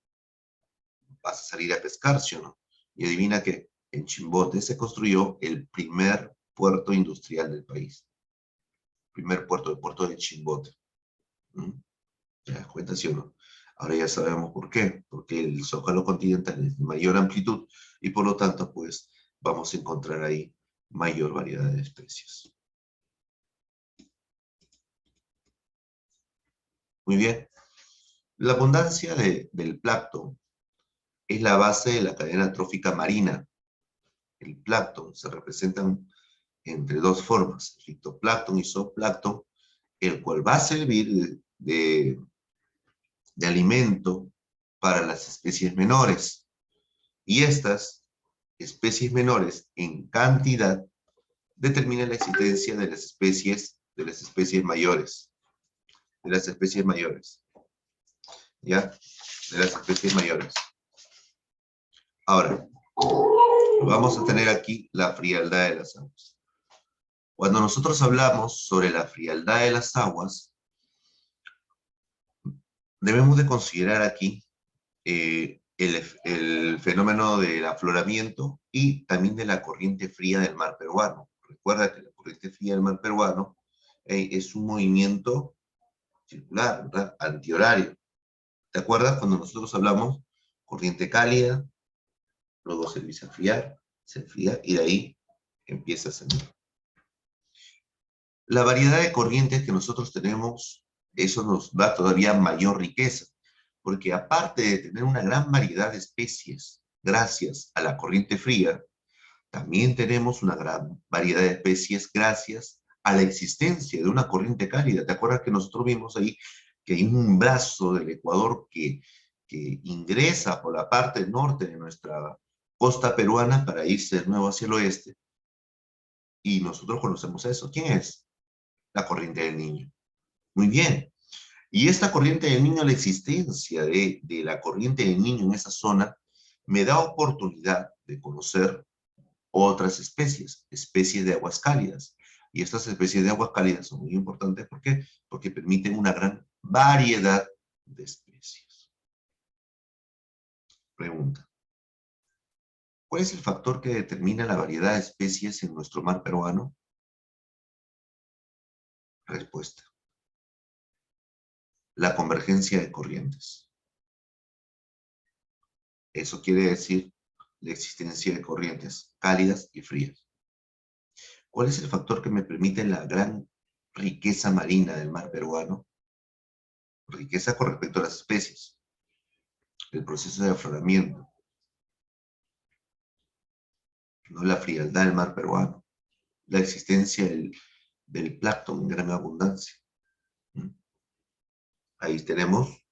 Speaker 1: Vas a salir a pescar, ¿sí o no? Y adivina que en Chimbote se construyó el primer puerto industrial del país. Primer puerto, el puerto de Chimbote. ¿Mm? ¿Te das cuenta, sí o no? Ahora ya sabemos por qué. Porque el zócalo continental es de mayor amplitud y por lo tanto, pues, vamos a encontrar ahí mayor variedad de especies. Muy bien. La abundancia del plancton es la base de la cadena trófica marina. el plancton, se representan entre dos formas, fitoplancton y zooplancton, el cual va a servir de alimento para las especies menores. Y estas especies menores en cantidad determinan la existencia de las especies mayores. De las especies mayores. ¿Ya? De las especies mayores. Ahora, vamos a tener aquí la frialdad de las aguas. Cuando nosotros hablamos sobre la frialdad de las aguas, debemos de considerar aquí el fenómeno del afloramiento y también de la corriente fría del mar peruano. Recuerda que la corriente fría del mar peruano es un movimiento circular, ¿verdad? Antihorario. ¿Te acuerdas cuando nosotros hablamos corriente cálida, luego se empieza a enfriar, se enfría y de ahí empieza a salir? La variedad de corrientes que nosotros tenemos, eso nos da todavía mayor riqueza, porque aparte de tener una gran variedad de especies, gracias a la corriente fría, también tenemos una gran variedad de especies gracias a la existencia de una corriente cálida. ¿Te acuerdas que nosotros vimos ahí que hay un brazo del Ecuador que ingresa por la parte norte de nuestra costa peruana para irse de nuevo hacia el oeste? Y nosotros conocemos eso. ¿Quién es? La corriente del Niño. Muy bien. Y esta corriente del Niño, la existencia de la corriente del Niño en esa zona, me da oportunidad de conocer otras especies de aguas cálidas. Y estas especies de aguas cálidas son muy importantes. ¿Por qué? Porque permiten una gran variedad de especies. Pregunta. ¿Cuál es el factor que determina la variedad de especies en nuestro mar peruano? Respuesta. La convergencia de corrientes. Eso quiere decir la existencia de corrientes cálidas y frías. ¿Cuál es el factor que me permite la gran riqueza marina del mar peruano? Riqueza con respecto a las especies. El proceso de afloramiento. No la frialdad del mar peruano. La existencia del plancton en gran abundancia. Ahí tenemos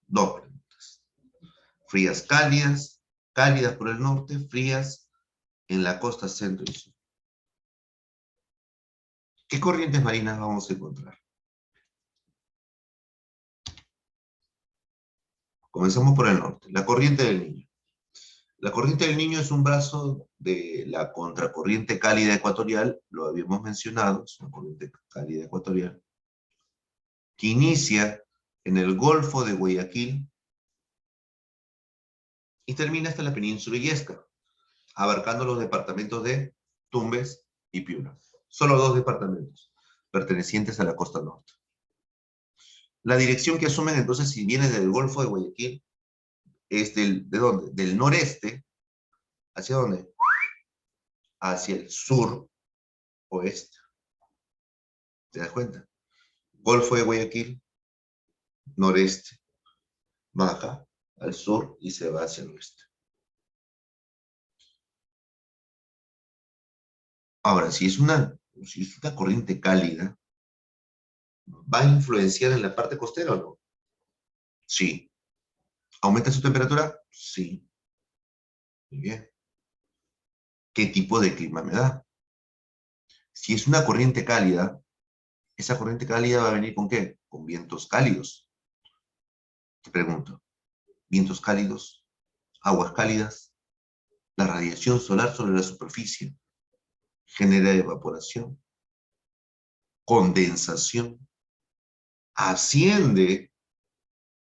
Speaker 1: dos preguntas. Frías cálidas, cálidas por el norte, frías en la costa centro y sur. ¿Qué corrientes marinas vamos a encontrar? Comenzamos por el norte. La corriente del Niño. La corriente del Niño es un brazo de la contracorriente cálida ecuatorial, lo habíamos mencionado, es una corriente cálida ecuatorial, que inicia en el Golfo de Guayaquil y termina hasta la península Illesca, abarcando los departamentos de Tumbes y Piura. Solo dos departamentos pertenecientes a la costa norte. La dirección que asumen entonces, si viene del Golfo de Guayaquil, es ¿de dónde? Del noreste, ¿hacia dónde? Hacia el sur oeste. ¿Te das cuenta? Golfo de Guayaquil, noreste, baja al sur y se va hacia el oeste. Ahora, si es una corriente cálida, ¿va a influenciar en la parte costera o no? Sí. ¿Aumenta su temperatura? Sí. Muy bien. ¿Qué tipo de clima me da? Si es una corriente cálida, esa corriente cálida va a venir ¿con qué? Con vientos cálidos. Te pregunto, vientos cálidos, aguas cálidas, la radiación solar sobre la superficie genera evaporación, condensación, asciende,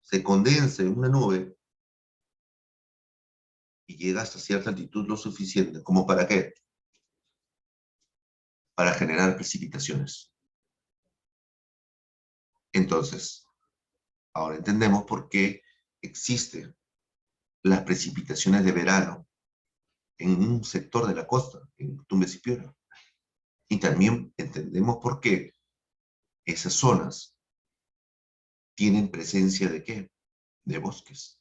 Speaker 1: se condensa en una nube y llega hasta cierta altitud lo suficiente, ¿como para qué? Para generar precipitaciones. Entonces, ahora entendemos por qué existen las precipitaciones de verano en un sector de la costa, en Tumbes y Piura. Y también entendemos por qué esas zonas tienen presencia de ¿qué? De bosques,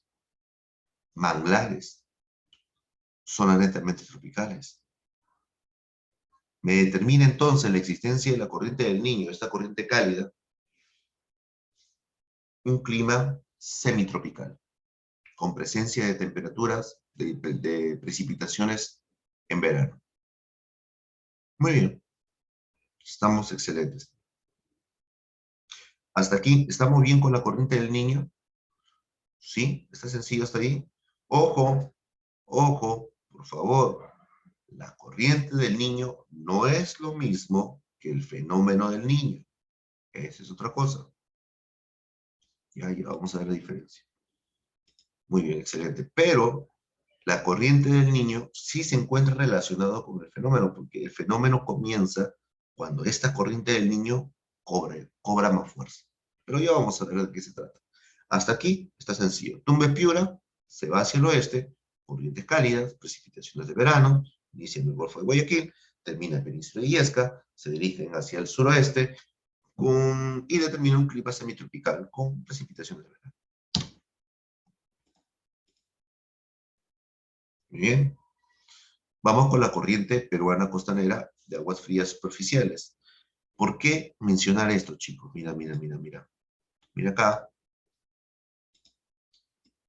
Speaker 1: manglares, zonas netamente tropicales. Me determina entonces la existencia de la corriente del Niño, esta corriente cálida, un clima semitropical, con presencia de temperaturas, de precipitaciones en verano. Muy bien, estamos excelentes. Hasta aquí, ¿estamos bien con la corriente del Niño? ¿Sí? ¿Está sencillo hasta ahí? Ojo, ojo, por favor. La corriente del Niño no es lo mismo que el fenómeno del Niño. Esa es otra cosa. Ya vamos a ver la diferencia. Muy bien, excelente. Pero la corriente del Niño sí se encuentra relacionado con el fenómeno, porque el fenómeno comienza cuando esta corriente del Niño cobra más fuerza. Pero ya vamos a ver de qué se trata. Hasta aquí está sencillo. Tumbes-Piura se va hacia el oeste, corrientes cálidas, precipitaciones de verano, inicia en el Golfo de Guayaquil, termina en Península de Illesca, se dirigen hacia el suroeste y determina un clima semitropical con precipitaciones de verano. Muy bien. Vamos con la corriente peruana costanera de aguas frías superficiales. ¿Por qué mencionar esto, chicos? Mira, mira, mira, mira. Mira acá.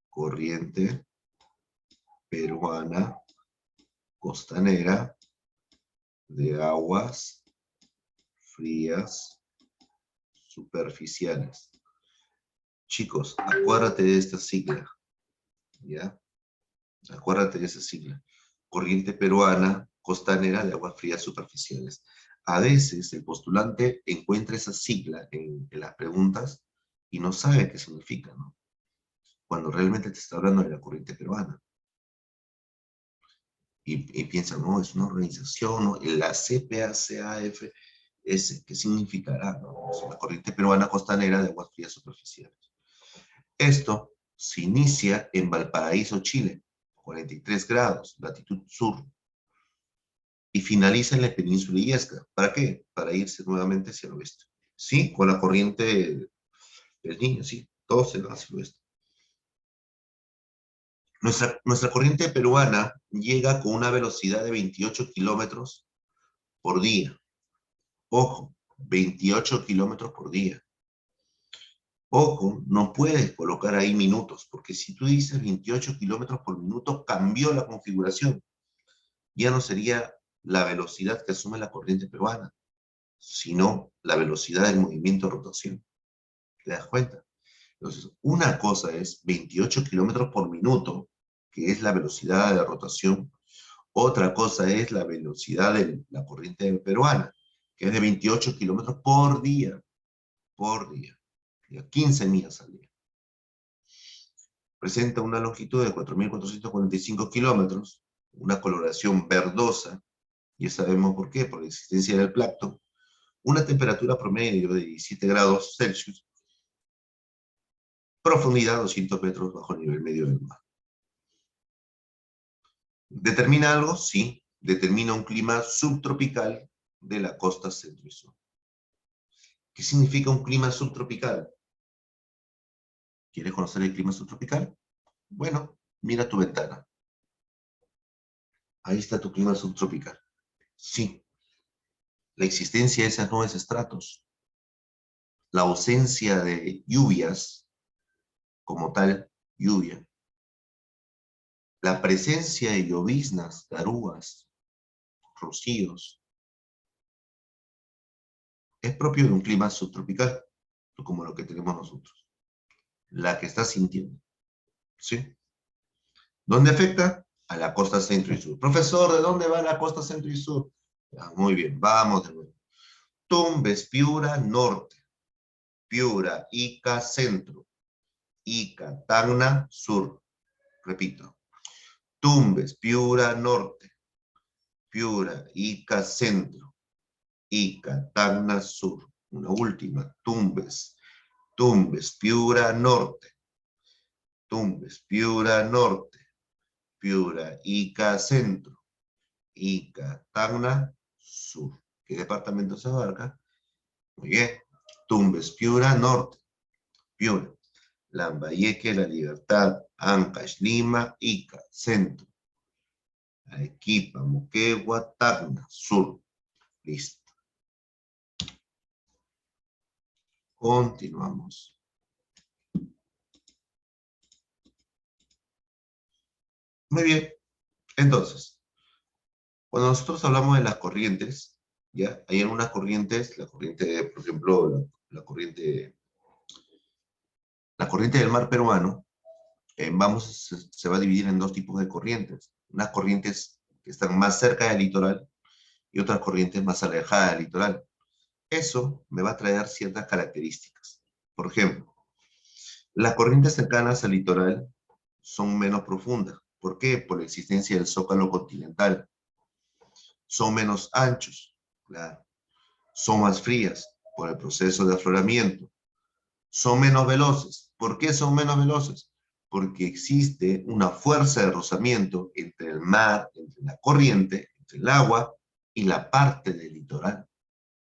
Speaker 1: Corriente peruana costanera de aguas frías superficiales. Chicos, acuérdate de esta sigla. ¿Ya? Acuérdate de esa sigla. Corriente peruana costanera de aguas frías superficiales. A veces el postulante encuentra esa sigla en las preguntas y no sabe qué significa, ¿no? Cuando realmente te está hablando de la corriente peruana. Y piensa, no, es una organización, ¿no? La CPACAF, ¿qué significará? ¿No? Es la corriente peruana costanera de aguas frías superficiales. Esto se inicia en Valparaíso, Chile, 43 grados, latitud sur, y finaliza en la península de Illesca. ¿Para qué? Para irse nuevamente hacia el oeste. ¿Sí? Con la corriente del Niño, sí, todo se va hacia el oeste. Nuestra corriente peruana llega con una velocidad de 28 kilómetros por día. Ojo, 28 kilómetros por día. Ojo, no puedes colocar ahí minutos, porque si tú dices 28 kilómetros por minuto, cambió la configuración. Ya no sería la velocidad que asume la corriente peruana, sino la velocidad del movimiento de rotación. ¿Te das cuenta? Entonces, una cosa es 28 kilómetros por minuto, que es la velocidad de rotación. Otra cosa es la velocidad de la corriente peruana, que es de 28 kilómetros por día. Por día. 15 millas al día. Presenta una longitud de 4.445 kilómetros, una coloración verdosa, ya sabemos por qué, por la existencia del plancton, una temperatura promedio de 17 grados Celsius, profundidad 200 metros bajo el nivel medio del mar. ¿Determina algo? Sí, determina un clima subtropical de la costa centro y sur. ¿Qué significa un clima subtropical? ¿Quieres conocer el clima subtropical? Bueno, mira tu ventana. Ahí está tu clima subtropical. Sí, la existencia de esas nubes estratos, la ausencia de lluvias, como tal, lluvia, la presencia de lloviznas, garúas, rocíos, es propio de un clima subtropical, como lo que tenemos nosotros. La que estás sintiendo, ¿sí? ¿Dónde afecta? A la costa centro y sur. Profesor, ¿de dónde va la costa centro y sur? Muy bien, vamos de nuevo. Tumbes, Piura, norte. Piura, Ica, centro. Ica, Tacna, sur. Repito. Tumbes, Piura, norte. Piura, Ica, centro. Ica, Tacna, sur. Una última. Tumbes. Tumbes, Piura, norte. Tumbes, Piura, norte. Piura, Ica, centro. Ica, Tacna, sur. ¿Qué departamento se abarca? Muy bien. Tumbes, Piura, norte. Piura. Lambayeque, La Libertad, Ancash, Lima, Ica, centro. Arequipa, Moquegua, Tacna, sur. Listo. Continuamos. Muy bien. Entonces, cuando nosotros hablamos de las corrientes, ¿ya? Hay algunas corrientes, la corriente, por ejemplo, la corriente del mar peruano, se va a dividir en dos tipos de corrientes. Unas corrientes que están más cerca del litoral y otras corrientes más alejadas del litoral. Eso me va a traer ciertas características. Por ejemplo, las corrientes cercanas al litoral son menos profundas. ¿Por qué? Por la existencia del zócalo continental. Son menos anchos, claro. Son más frías por el proceso de afloramiento. Son menos veloces. ¿Por qué son menos veloces? Porque existe una fuerza de rozamiento entre el mar, entre la corriente, entre el agua y la parte del litoral,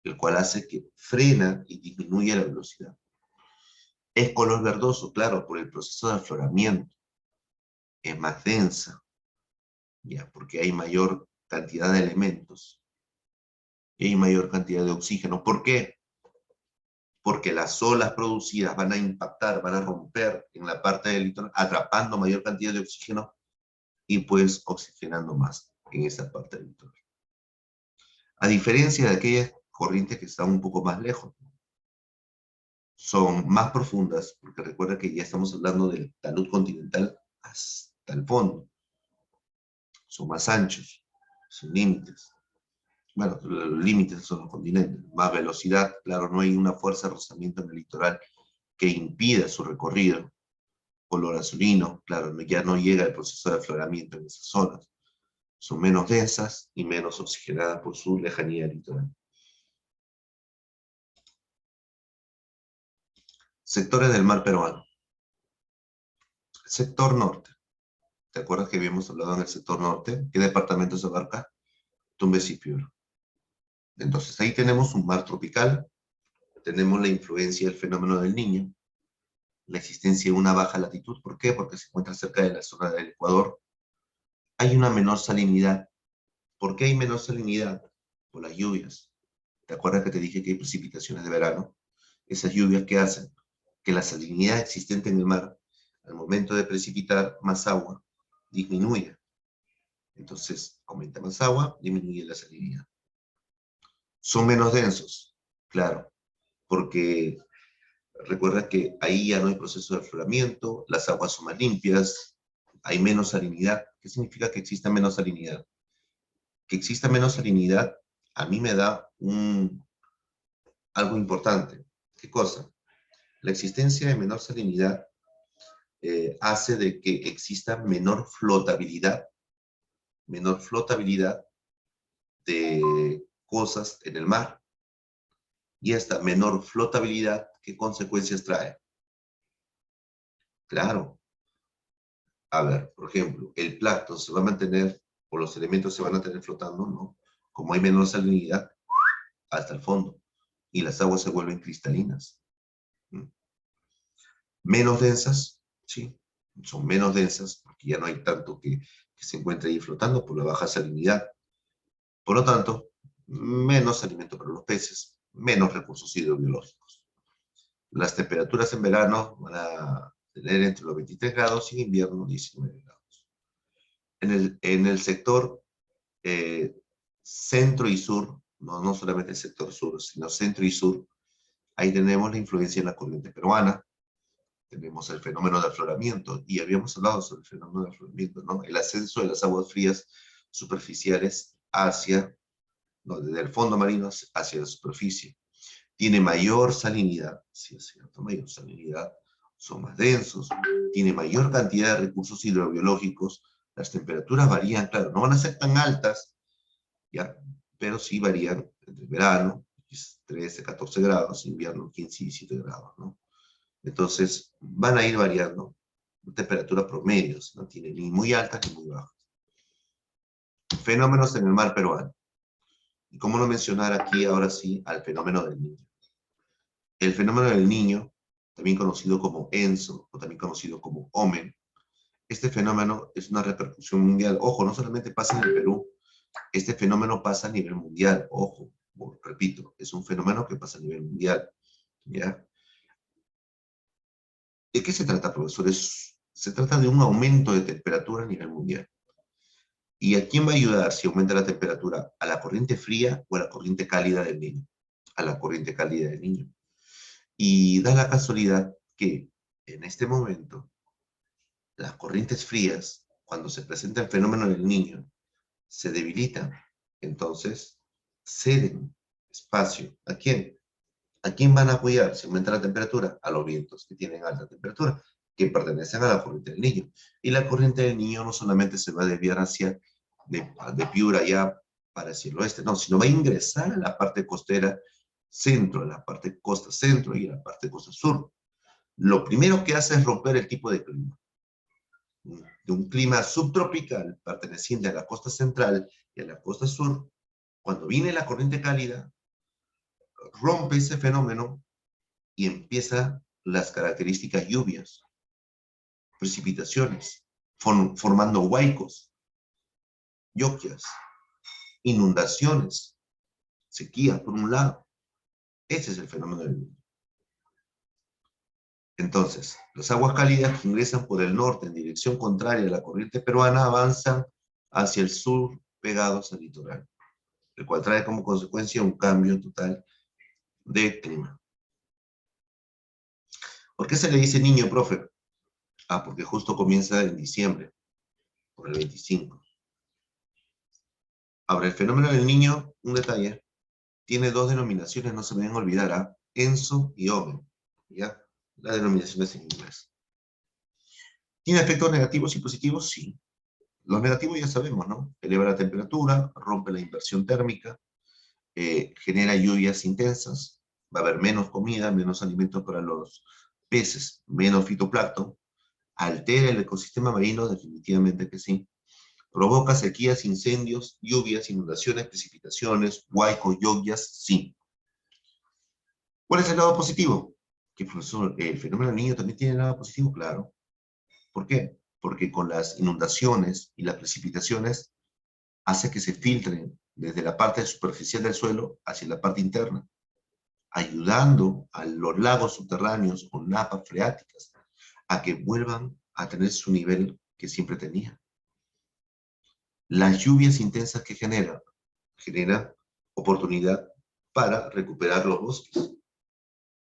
Speaker 1: el cual hace que frena y disminuya la velocidad. Es color verdoso, claro, por el proceso de afloramiento. Es más densa, ya, porque hay mayor cantidad de elementos y hay mayor cantidad de oxígeno. ¿Por qué? Porque las olas producidas van a impactar, van a romper en la parte del litoral, atrapando mayor cantidad de oxígeno y pues oxigenando más en esa parte del litoral. A diferencia de aquellas corrientes que están un poco más lejos, son más profundas, porque recuerda que ya estamos hablando del talud continental hasta el fondo. Son más anchos, sin límites. Bueno, los límites son los continentes. Más velocidad, claro, no hay una fuerza de rozamiento en el litoral que impida su recorrido. Color azulino, claro, ya no llega el proceso de afloramiento en esas zonas. Son menos densas y menos oxigenadas por su lejanía litoral. Sectores del mar peruano. Sector norte. ¿Te acuerdas que habíamos hablado en el sector norte? ¿Qué departamentos abarca? Tumbes y Piura. Entonces ahí tenemos un mar tropical, tenemos la influencia del fenómeno del Niño, la existencia de una baja latitud. ¿Por qué? Porque se encuentra cerca de la zona del Ecuador. Hay una menor salinidad. ¿Por qué hay menor salinidad? Por las lluvias. ¿Te acuerdas que te dije que hay precipitaciones de verano? Esas lluvias que hacen que la salinidad existente en el mar, al momento de precipitar más agua, disminuya. Entonces, aumenta más agua, disminuye la salinidad. Son menos densos, claro, porque recuerda que ahí ya no hay proceso de afloramiento, las aguas son más limpias, hay menos salinidad. ¿Qué significa que exista menos salinidad? Que exista menos salinidad a mí me da algo importante. ¿Qué cosa? La existencia de menor salinidad hace de que exista menor flotabilidad de cosas en el mar. Y esta menor flotabilidad, ¿qué consecuencias trae? Claro, a ver, por ejemplo, el plancton se va a mantener, o los elementos se van a tener flotando, ¿no? Como hay menor salinidad, hasta el fondo, y las aguas se vuelven cristalinas. Menos densas, sí, son menos densas, porque ya no hay tanto que se encuentre ahí flotando por la baja salinidad. Por lo tanto, menos alimento para los peces, menos recursos hidrobiológicos. Las temperaturas en verano van a tener entre los 23 grados y en invierno 19 grados. En el sector centro y sur, no solamente el sector sur, sino centro y sur, ahí tenemos la influencia de la corriente peruana, tenemos el fenómeno de afloramiento, y habíamos hablado sobre el fenómeno de afloramiento, ¿no? El ascenso de las aguas frías superficiales hacia, no, desde el fondo marino hacia la superficie. Tiene mayor salinidad, sí es cierto, mayor salinidad, son más densos, tiene mayor cantidad de recursos hidrobiológicos, las temperaturas varían, claro, no van a ser tan altas, ¿ya? Pero sí varían entre verano, 13, 14 grados, invierno 15 y 17 grados, ¿no? Entonces, van a ir variando temperaturas promedios, no tiene ni muy altas ni muy bajas. Fenómenos en el mar peruano. Y cómo no mencionar aquí, ahora sí, al fenómeno del Niño. El fenómeno del Niño, también conocido como ENSO, o también conocido como OMEN, este fenómeno es una repercusión mundial. Ojo, no solamente pasa en el Perú, Este fenómeno pasa a nivel mundial, ojo, repito, es un fenómeno que pasa a nivel mundial, ¿ya? ¿De qué se trata, profesores? Se trata de un aumento de temperatura a nivel mundial. ¿Y a quién va a ayudar si aumenta la temperatura? ¿A la corriente fría o a la corriente cálida del niño? A la corriente cálida del niño. Y da la casualidad que en este momento las corrientes frías, cuando se presenta el fenómeno del niño, se debilitan. Entonces, ceden espacio. ¿A quién? ¿A quién van a apoyar si aumenta la temperatura? A los vientos que tienen alta temperatura, que pertenecen a la corriente del niño. Y la corriente del niño no solamente se va a desviar hacia de Piura ya para hacia el oeste, no, sino va a ingresar a la parte costera centro, a la parte costa centro y a la parte costa sur. Lo primero que hace es romper el tipo de clima. De un clima subtropical perteneciente a la costa central y a la costa sur, cuando viene la corriente cálida, rompe ese fenómeno y empieza las características lluvias, precipitaciones, formando huaicos, lloquias, inundaciones, sequías por un lado. Ese es el fenómeno del niño. Entonces, las aguas cálidas que ingresan por el norte en dirección contraria a la corriente peruana avanzan hacia el sur pegados al litoral, el cual trae como consecuencia un cambio total de clima. ¿Por qué se le dice niño, profe? Ah, porque justo comienza en diciembre, por el 25. Ahora, el fenómeno del niño, un detalle, tiene dos denominaciones, no se me deben olvidar, ¿ah? ENSO y OME, ¿ya? Las denominaciones en inglés. ¿Tiene efectos negativos y positivos? Sí. Los negativos ya sabemos, ¿no? Eleva la temperatura, rompe la inversión térmica, genera lluvias intensas, va a haber menos comida, menos alimentos para los peces, menos fitoplancton, altera el ecosistema marino, definitivamente que sí. Provoca sequías, incendios, lluvias, inundaciones, precipitaciones, huaicos, llovias, sí. ¿Cuál es el lado positivo? Que, profesor, el fenómeno del niño también tiene el lado positivo, claro. ¿Por qué? Porque con las inundaciones y las precipitaciones hace que se filtren desde la parte superficial del suelo hacia la parte interna, ayudando a los lagos subterráneos o napas freáticas a que vuelvan a tener su nivel que siempre tenían. Las lluvias intensas que generan oportunidad para recuperar los bosques,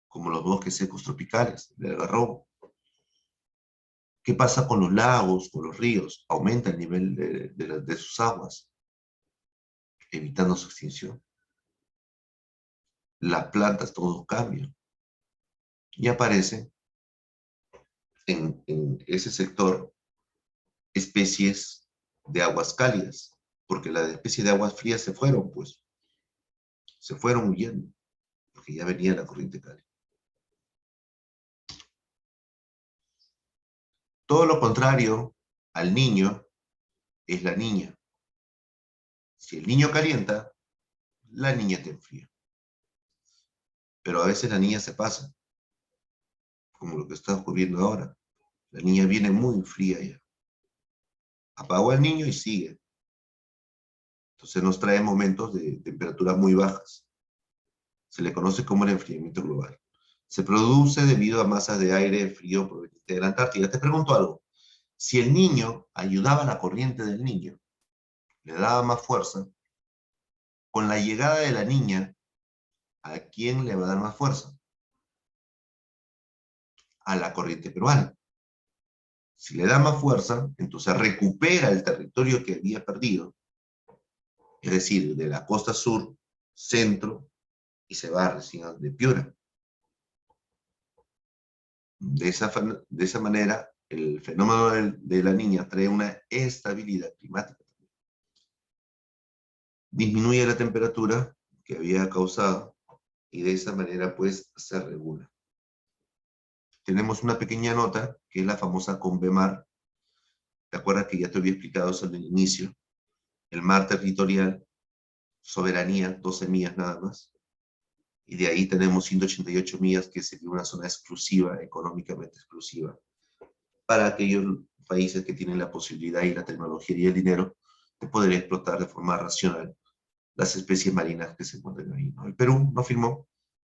Speaker 1: como los bosques secos tropicales, del algarrobo. ¿Qué pasa con los lagos, con los ríos? Aumenta el nivel de sus aguas, evitando su extinción. Las plantas, todo cambia. Y aparecen en ese sector especies de aguas cálidas, porque las especies de aguas frías se fueron, pues, se fueron huyendo, porque ya venía la corriente cálida. Todo lo contrario al niño es la niña. Si el niño calienta, la niña te enfría. Pero a veces la niña se pasa, como lo que está ocurriendo ahora. La niña viene muy fría ya. Apagó al niño y sigue. Entonces nos trae momentos de temperaturas muy bajas. Se le conoce como el enfriamiento global. Se produce debido a masas de aire frío proveniente de la Antártida. Te pregunto algo. Si el niño ayudaba a la corriente del niño, le daba más fuerza, con la llegada de la niña, ¿a quién le va a dar más fuerza? A la corriente peruana. Si le da más fuerza, entonces recupera el territorio que había perdido, es decir, de la costa sur, centro, y se va recién de Piura. De esa manera, el fenómeno de la niña trae una estabilidad climática. Disminuye la temperatura que había causado y de esa manera pues se regula. Tenemos una pequeña nota que es la famosa CONVEMAR. ¿Te acuerdas que ya te había explicado eso en el inicio? El mar territorial, soberanía, 12 millas nada más. Y de ahí tenemos 188 millas, que sería una zona exclusiva, económicamente exclusiva, para aquellos países que tienen la posibilidad y la tecnología y el dinero de poder explotar de forma racional las especies marinas que se encuentran ahí, ¿no? El Perú no firmó,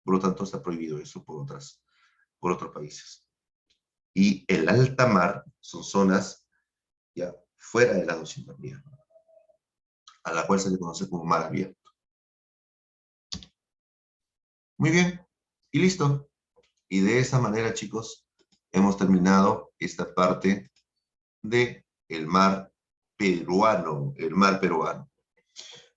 Speaker 1: por lo tanto está prohibido eso por otros países. Y el alta mar son zonas ya fuera de las 200 millas, a la cual se le conoce como mar abierto. Muy bien, y listo. Y de esa manera, chicos, hemos terminado esta parte de el mar peruano, el mar peruano.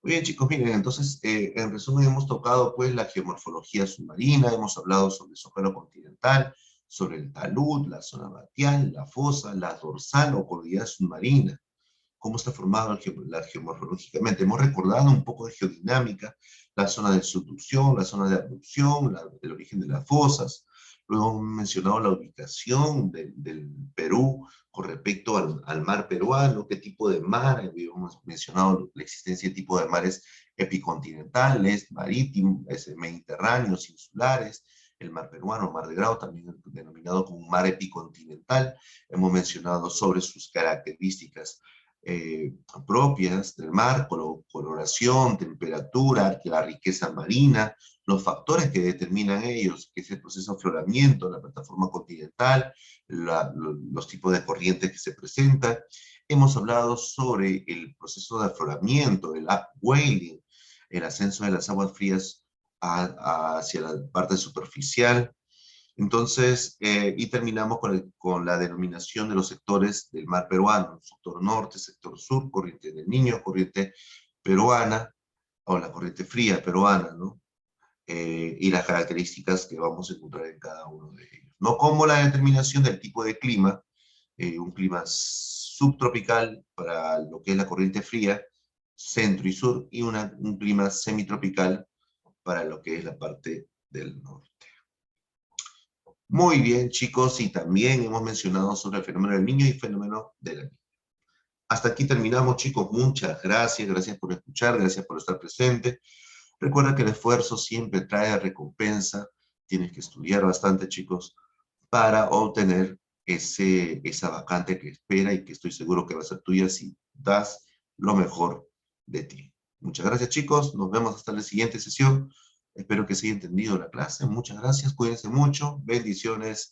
Speaker 1: Muy bien, chicos, miren, entonces, en resumen, hemos tocado, pues, la geomorfología submarina, hemos hablado sobre el zócalo continental, sobre el talud, la zona batial, la fosa, la dorsal o cordillera submarina, cómo está formado geomorfológicamente. Hemos recordado un poco de geodinámica, la zona de subducción, la zona de abducción, el origen de las fosas. Luego hemos mencionado la ubicación del Perú con respecto al mar peruano, qué tipo de mar. Hemos mencionado la existencia de tipo de mares epicontinentales, marítimos, mediterráneos, insulares, el mar peruano, mar de Grau, también denominado como un mar epicontinental. Hemos mencionado sobre sus características propias del mar, coloración, temperatura, la riqueza marina, los factores que determinan ellos, que es el proceso de afloramiento, la plataforma continental, los tipos de corrientes que se presentan. Hemos hablado sobre el proceso de afloramiento, el upwelling, el ascenso de las aguas frías hacia la parte superficial. Entonces, y terminamos con la denominación de los sectores del mar peruano, sector norte, sector sur, corriente del Niño, corriente peruana, o la corriente fría peruana, ¿no? Y las características que vamos a encontrar en cada uno de ellos. No como la determinación del tipo de clima, un clima subtropical para lo que es la corriente fría, centro y sur, y un clima semitropical para lo que es la parte del norte. Muy bien, chicos, y también hemos mencionado sobre el fenómeno del niño y el fenómeno de la niña. Hasta aquí terminamos, chicos. Muchas gracias. Gracias por escuchar, gracias por estar presente. Recuerda que el esfuerzo siempre trae recompensa. Tienes que estudiar bastante, chicos, para obtener esa vacante que espera y que estoy seguro que va a ser tuya si das lo mejor de ti. Muchas gracias, chicos. Nos vemos hasta la siguiente sesión. Espero que se haya entendido la clase. Muchas gracias. Cuídense mucho. Bendiciones.